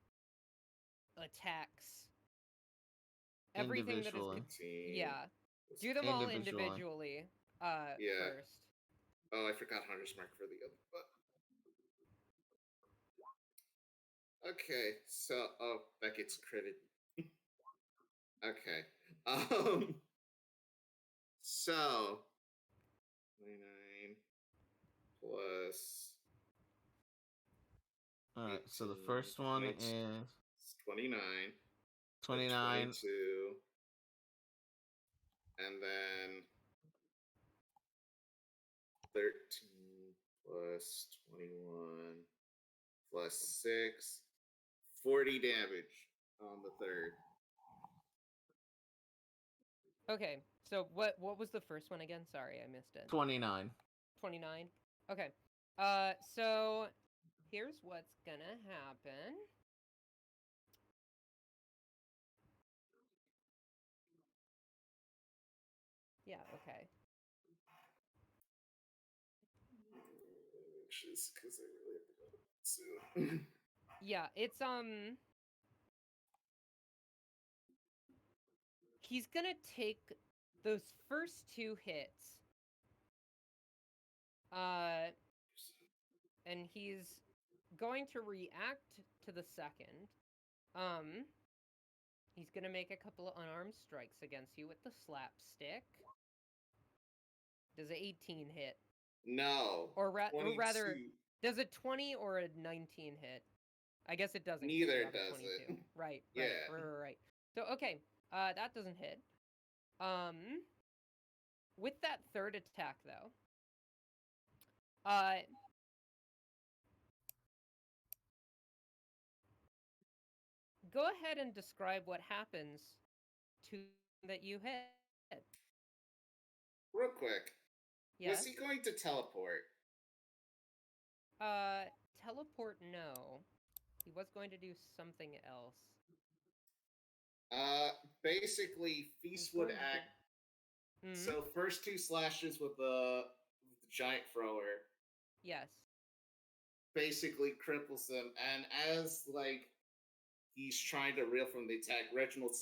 attacks. Everything that is... Yeah. Do them all individually. first. Oh, I forgot Hunter's Mark for the other. Okay, so that gets critted. Okay. So 29 plus. All right. So the first one is 29. 29. 22. And then 13 plus 21 plus 6. 40 damage on the third. Okay, so what was the first one again? Sorry, I missed it. 29. 29? Okay. So here's what's gonna happen. Yeah, okay. Just because I really have to go soon. Yeah, it's he's gonna take those first 2 hits. And he's going to react to the second. He's gonna make a couple of unarmed strikes against you with the slapstick. Does a 18 hit? No. Or rather, does a 20 or a 19 hit? I guess it doesn't. Neither does it. Right. Yeah. Right. So okay, that doesn't hit. With that third attack though, go ahead and describe what happens to that you hit. Real quick. Yes? Was he going to teleport? Teleport, no. He was going to do something else. Basically, Feast would act. Mm-hmm. So first 2 slashes with the giant thrower. Yes. Basically cripples him, and as he's trying to reel from the attack, Reginald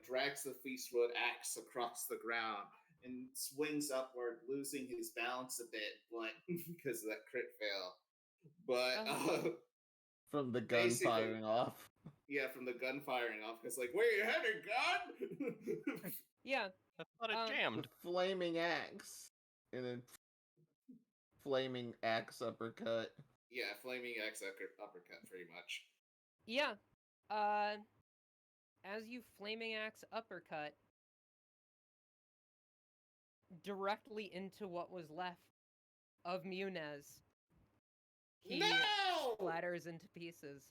drags the Feastwood axe across the ground and swings upward, losing his balance a bit, but because of that crit fail. But from the gun firing off. Yeah, from the gun firing off. Because where you headed, gun? Yeah. I thought it jammed. The flaming axe. And then flaming axe uppercut. Yeah, flaming axe uppercut, pretty much. Yeah. As you flaming axe uppercut directly into what was left of Munez, he splatters into pieces.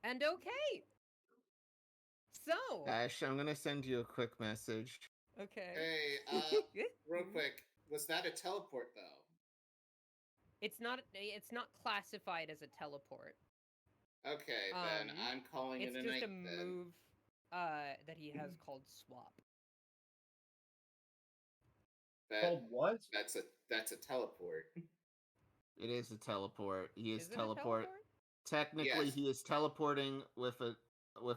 And okay. So Ashe, I'm gonna send you a quick message. Okay. Hey, real quick, was that a teleport though? It's not classified as a teleport. Okay, then I'm calling it a night. It's just a move that he has called swap. Called what? That's a teleport. It is a teleport. He is teleport. Technically, yes. He is teleporting with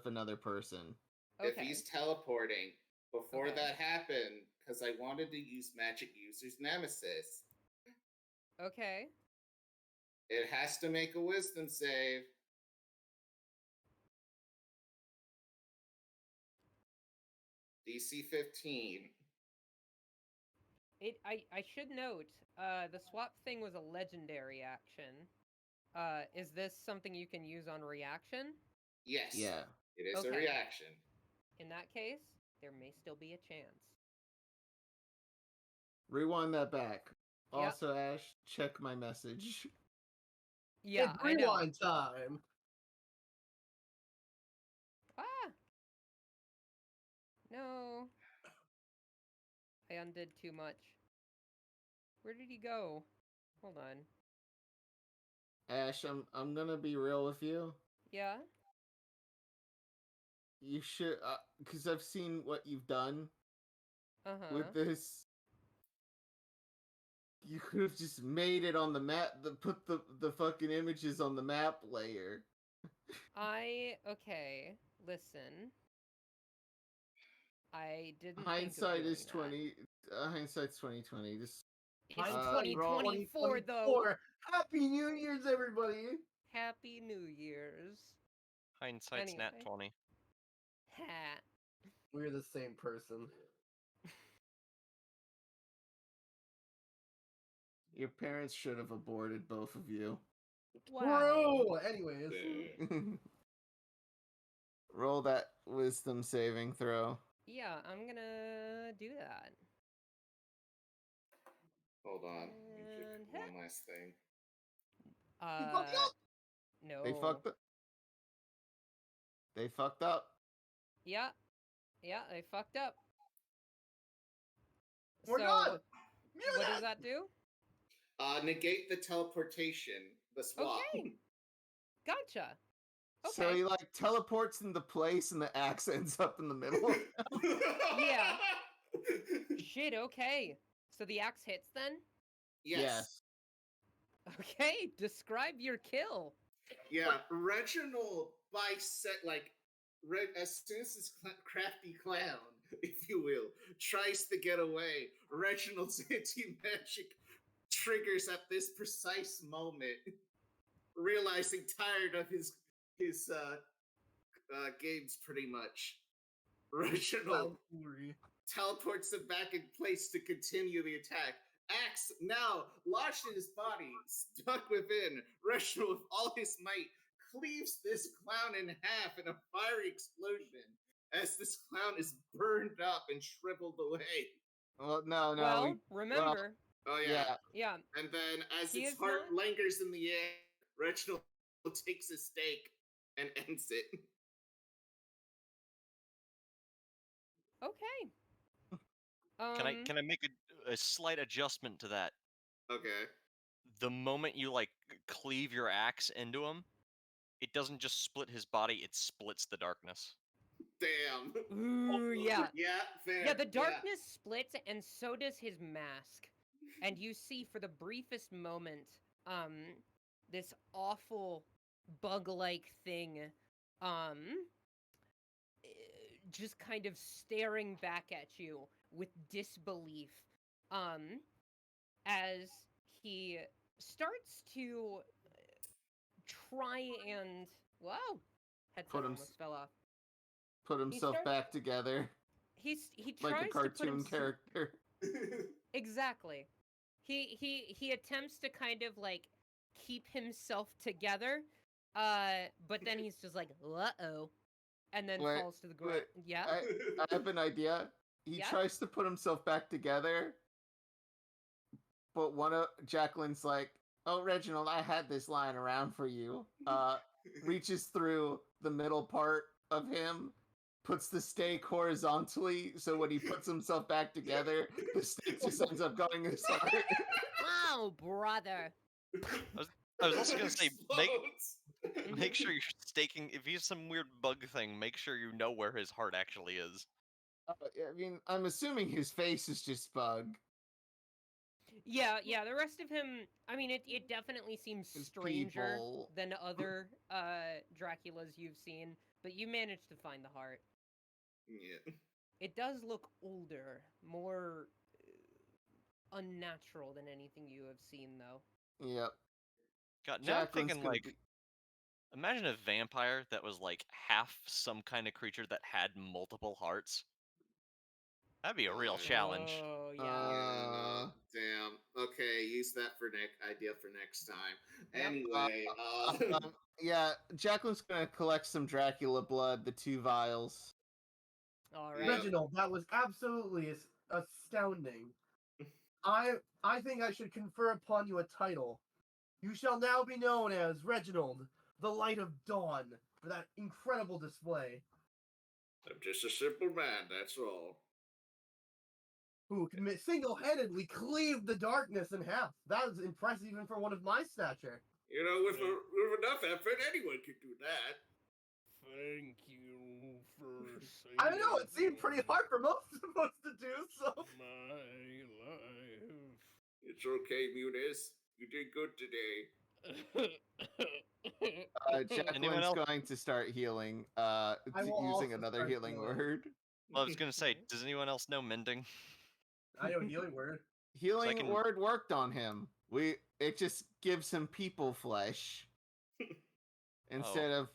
another person. Okay. If he's teleporting, before that happened, because I wanted to use Magic User's Nemesis. Okay. It has to make a Wisdom save. DC 15. I should note, the swap thing was a legendary action. Is this something you can use on reaction? Yes. Yeah. It is a reaction. In that case, there may still be a chance. Rewind that back. Also, Ashe, check my message. Yeah, it's rewind time. Ah! No. I undid too much. Where did he go? Hold on. Ashe, I'm gonna be real with you. Yeah? You should, because I've seen what you've done with this. You could have just made it on the map, put the fucking images on the map layer. Okay, listen. I didn't Hindsight think of is doing 20. Hindsight's 2020. Just It's Hindsight is 2024 though. Happy New Year's, everybody! Happy New Year's. Hindsight's nat 20. Ha. We're the same person. your parents should have aborted both of you. Wow. True! Anyways. Roll that wisdom saving throw. Yeah, I'm gonna do that. Hold on. And one last thing. You fucked up! No. They fucked up. They fucked up. Yeah. Yeah, they fucked up. We're done! What does that do? Negate the teleportation. The swap. Okay. Gotcha. Okay. So he like teleports into place and the axe ends up in the middle. Yeah. Shit, okay. So the axe hits then? Yes. Okay, describe your kill. Yeah, Reginald as soon as this crafty clown, if you will, tries to get away, Reginald's anti-magic triggers at this precise moment, realizing tired of his games pretty much. Reginald teleports him back in place to continue the attack. Axe now lodged in his body, stuck within. Reginald, with all his might, cleaves this clown in half in a fiery explosion as this clown is burned up and shriveled away. Well, no. Well, remember. Oh yeah. Yeah. And then as his heart lingers in the air, Reginald takes a stake and ends it. Okay. Can I make a slight adjustment to that? Okay. The moment you like cleave your axe into him, it doesn't just split his body; it splits the darkness. Damn. Ooh, yeah. Yeah, fair. Yeah, the darkness splits, and so does his mask. And you see, for the briefest moment, this awful bug-like thing, just kind of staring back at you with disbelief, as he starts to try and, wow, headset almost fell off. Put himself back together. He like tries a cartoon character. Exactly. He attempts to kind of like keep himself together, but then he's just like, uh-oh, and then falls to the ground. Yeah. I have an idea. He tries to put himself back together, but one of Jacqueline's like, "Oh, Reginald, I had this lying around for you." Reaches through the middle part of him, puts the stake horizontally, so when he puts himself back together, the stake just ends up going his heart. Oh, brother. I was also gonna say, make sure you're staking. If he's some weird bug thing, make sure you know where his heart actually is. I mean, I'm assuming his face is just bug. Yeah, the rest of him, I mean, it definitely seems stranger than other Draculas you've seen, but you managed to find the heart. Yeah. It does look older, more unnatural than anything you have seen, though. Yep. God, now I'm thinking, like, imagine a vampire that was, like, half some kind of creature that had multiple hearts. That'd be a real challenge. Oh, yeah. Damn. Okay, use that for idea for next time. Anyway, yeah, Jacqueline's gonna collect some Dracula blood, the 2 vials. All right. Reginald, that was absolutely astounding. I think I should confer upon you a title. You shall now be known as Reginald, the Light of Dawn, for that incredible display. I'm just a simple man, that's all. Who single-handedly cleaved the darkness in half. That was impressive even for one of my stature. You know, with enough effort, anyone could do that. Thank you for saying I know, it seemed pretty hard for most of us to do, so... My life. It's okay, Muniz. You did good today. Jacqueline's going to start healing, using another healing word. Well, I was going to say, does anyone else know mending? I know healing word. Healing word worked on him. It just gives him people flesh. Instead of...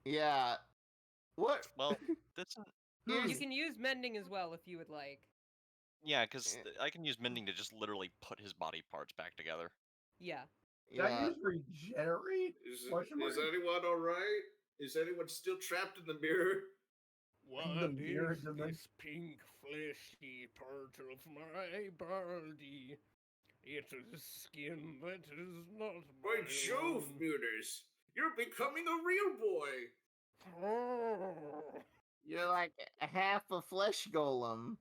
Yeah. What? Well, this... You can use mending as well if you would like. Yeah, because I can use mending to just literally put his body parts back together. Yeah. Can I use regenerate? Is anyone alright? Is anyone still trapped in the mirror? What is this pink fleshy part of my body? It is skin that is not By Jove, Mutters! You're becoming a real boy! You're like half a flesh golem.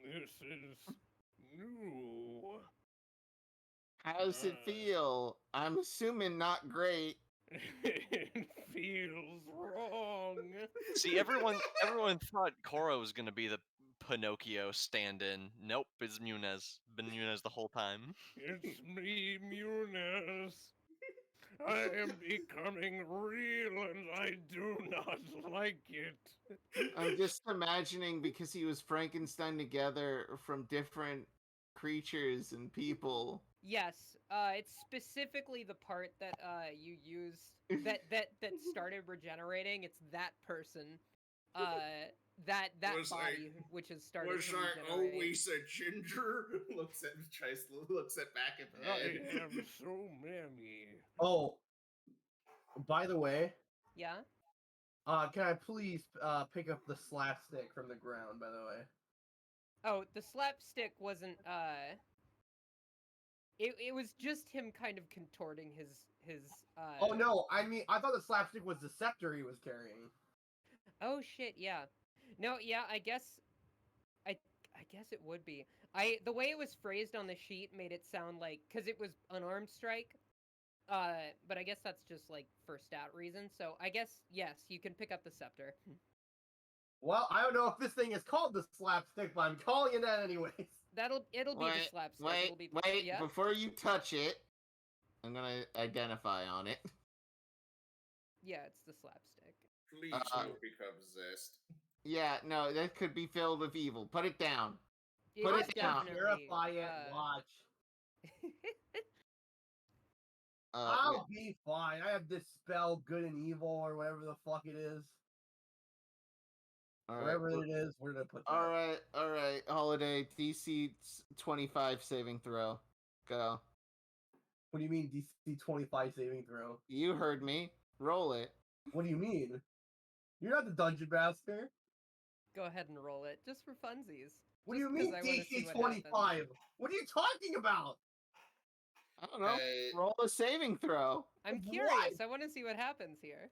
This is new. How does it feel? I'm assuming not great. It feels wrong. See, everyone thought Cora was gonna be the Pinocchio stand-in. Nope, it's Munez. Been Munez the whole time. It's me, Munez. I am becoming real and I do not like it. I'm just imagining, because he was Frankenstein together from different creatures and people. Yes, it's specifically the part that you used that started regenerating. It's that person, that body which has started. Was I always a ginger? looks at back at the head. I have so many. Oh, by the way. Yeah. Can I please pick up the slapstick from the ground? By the way. Oh, the slapstick wasn't. It was just him kind of contorting his. Oh no! I mean, I thought the slapstick was the scepter he was carrying. Oh shit! Yeah. No. Yeah. I guess it would be. The way it was phrased on the sheet made it sound like, because it was unarmed strike. But I guess that's just like for stat reasons. So I guess yes, you can pick up the scepter. Well, I don't know if this thing is called the slapstick, but I'm calling it that anyways. It'll be the slapstick. Wait, before you touch it, I'm gonna identify on it. Yeah, it's the slapstick. Please don't become possessed. Yeah, no, that could be filled with evil. Put it down. Put it down. Purify it. Watch. I'll be fine. I have this spell, good and evil, or whatever the fuck it is. Wherever it is, we're gonna put that. All right. Holiday, DC 25 saving throw. Go. What do you mean DC 25 saving throw? You heard me. Roll it. What do you mean? You're not the dungeon master. Go ahead and roll it, just for funsies. What do you mean DC 25? What are you talking about? I don't know. Roll a saving throw. I'm curious. I want to see what happens here.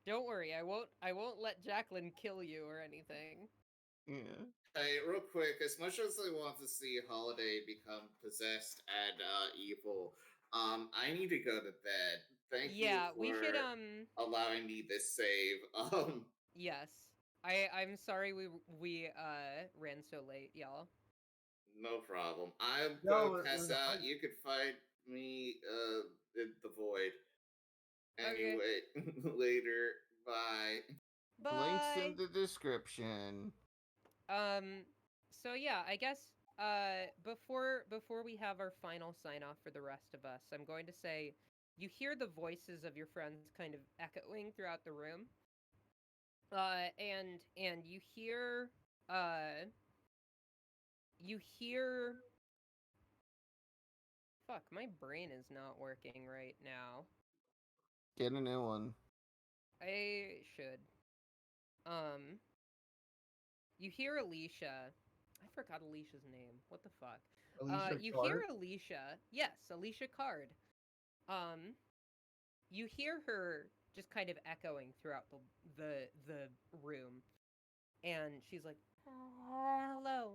Don't worry, I won't let Jacqueline kill you or anything. Yeah. Hey, real quick, as much as I want to see Holiday become possessed and evil, I need to go to bed. Thank you for allowing me this save. Yes. I'm sorry we ran so late, y'all. No problem. I'm gonna pass out. You could find me in the void. Anyway, later. Bye. Links in the description. So yeah, I guess before we have our final sign off for the rest of us, I'm going to say you hear the voices of your friends kind of echoing throughout the room. And you hear fuck, my brain is not working right now. Get a new one. I should. You hear Alicia. I forgot Alicia's name. What the fuck? You hear Alicia. Yes, Alicia Card. You hear her just kind of echoing throughout the room. And she's like, hello.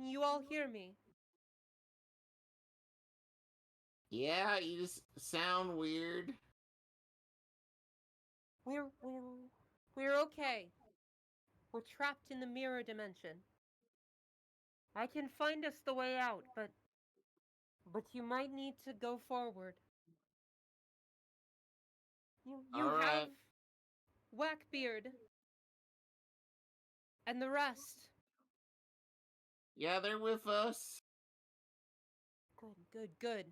You all hear me? Yeah, you just sound weird. We're okay. We're trapped in the mirror dimension. I can find us the way out, but you might need to go forward. You have right. Whackbeard and the rest. Yeah, they're with us. Good.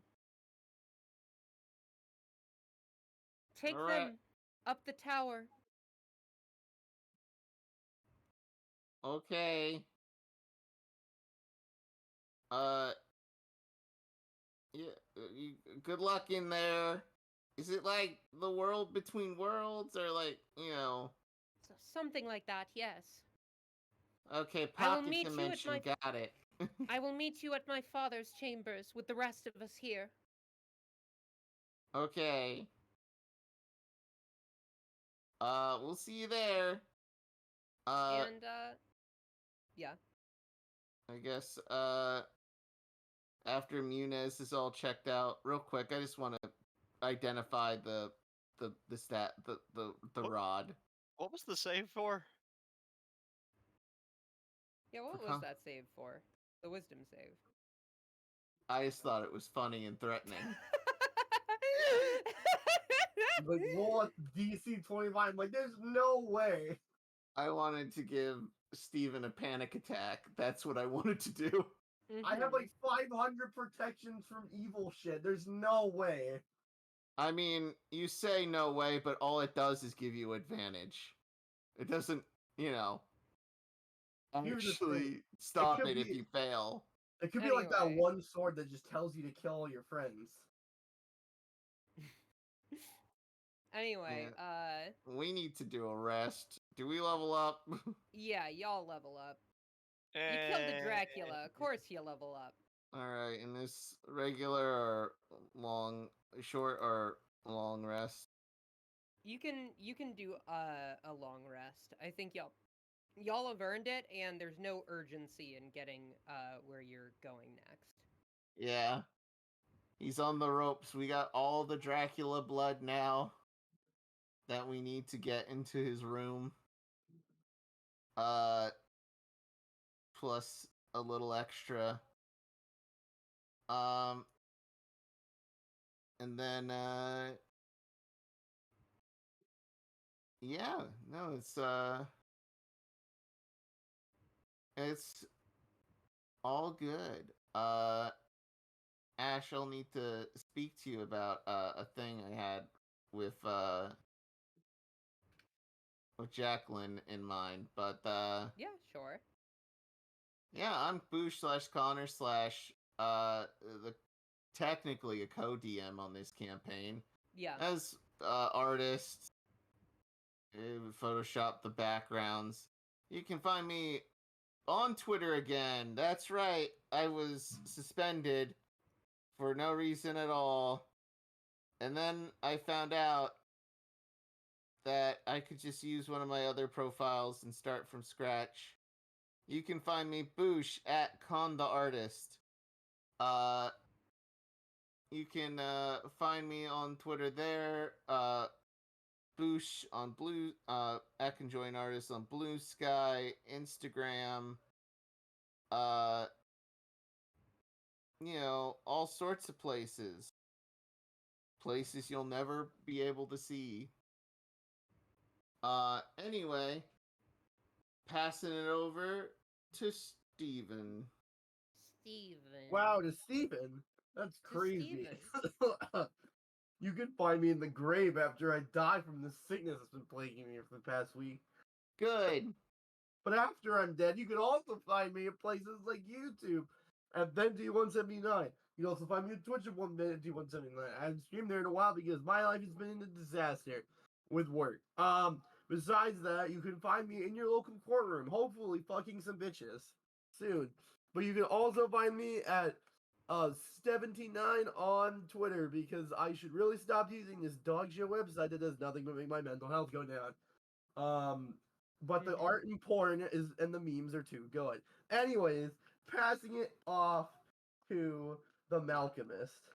Take All them right. up the tower. Okay. Yeah, good luck in there. Is it like the world between worlds, or like, Something like that, yes. Okay, I will pocket meet you at dimension, got it. I will meet you at my father's chambers with the rest of us here. Okay. We'll see you there. Yeah. I guess, after Muniz is all checked out, real quick, I just want to identify the rod. What was the save for? Yeah, what was that save for? The wisdom save. I just thought it was funny and threatening. Like, roll at DC 25. Like, there's no way. I wanted to give Steven a panic attack. That's what I wanted to do. I have like 500 protections from evil shit. There's no way. I mean, you say no way, but all it does is give you advantage. It doesn't, actually stop it if you fail. It could be like that one sword that just tells you to kill all your friends. Anyway, we need to do a rest. Do we level up? Yeah, y'all level up. You killed a Dracula. Of course you level up. Alright, and this regular or short or long rest? You can do a long rest. I think y'all have earned it, and there's no urgency in getting where you're going next. Yeah. He's on the ropes. We got all the Dracula blood now that we need to get into his room. Plus a little extra. And then, yeah, no, it's all good. Ashe, I'll need to speak to you about a thing I had with Jacqueline in mind, but yeah, sure. Yeah, I'm Boosh/Connor/ the technically a co-DM on this campaign. Yeah. As artist, Photoshop the backgrounds. You can find me on Twitter again. That's right. I was suspended for no reason at all. And then I found out that I could just use one of my other profiles and start from scratch. You can find me Boosh at Con the Artist. You can find me on Twitter there. Boosh on Blue. I can join artists on Blue Sky, Instagram. All sorts of places. Places you'll never be able to see. Anyway, passing it over to Steven. Wow, to Steven? That's crazy. You can find me in the grave after I die from the sickness that's been plaguing me for the past week. Good. But after I'm dead, you can also find me at places like YouTube at BenD179. You can also find me on Twitch at BenD179. I haven't streamed there in a while because my life has been a disaster with work. Besides that, you can find me in your local courtroom, hopefully fucking some bitches soon. But you can also find me at 79 on Twitter because I should really stop using this dog shit website that does nothing but make my mental health go down. But the art and porn and the memes are too good. Anyways, passing it off to the Malcolmist.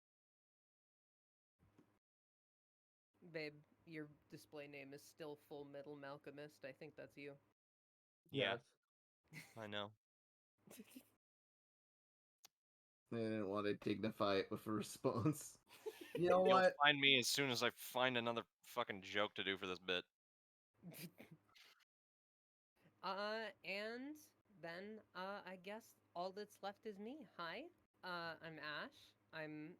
Babe, your display name is still Full Metal Malcolmist. I think that's you. Yeah. I know. They didn't want to dignify it with a response. You know You'll what? find me as soon as I find another fucking joke to do for this bit. And then, I guess all that's left is me. Hi, I'm Ashe. I'm,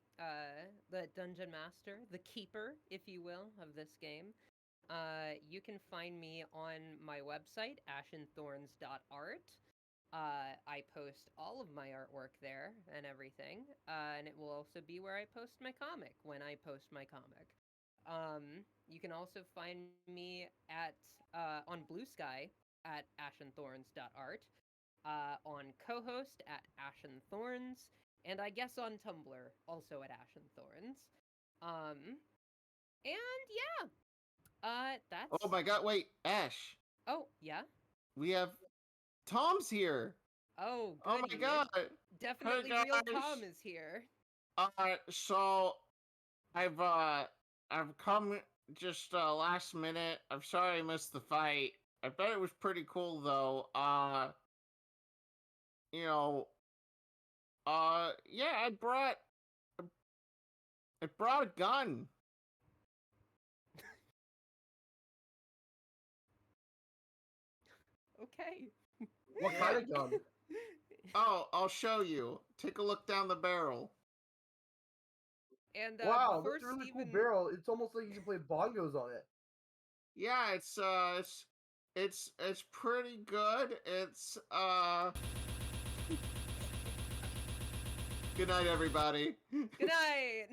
the Dungeon Master, the Keeper, if you will, of this game. You can find me on my website, ashenthorns.art. I post all of my artwork there and everything, and it will also be where I post my comic when I post my comic. You can also find me at on Blue Sky at ashenthorns.art, on co-host at ashenthorns, and I guess on Tumblr also at ashenthorns. And yeah, that's. Oh my god! Wait, Ashe. Oh yeah. We have Tom's here. Oh, Oh my goody. god! Definitely Hey, real guys. Tom is here. So I've come just last minute. I'm sorry I missed the fight. I bet it was pretty cool though. You know, yeah, I brought a gun. Okay. What kind of gun? Oh, I'll show you. Take a look down the barrel. And Wow, before that's a really cool Steven... barrel. It's almost like you can play bongos on it. Yeah, it's pretty good. It's Good night, everybody. Good night.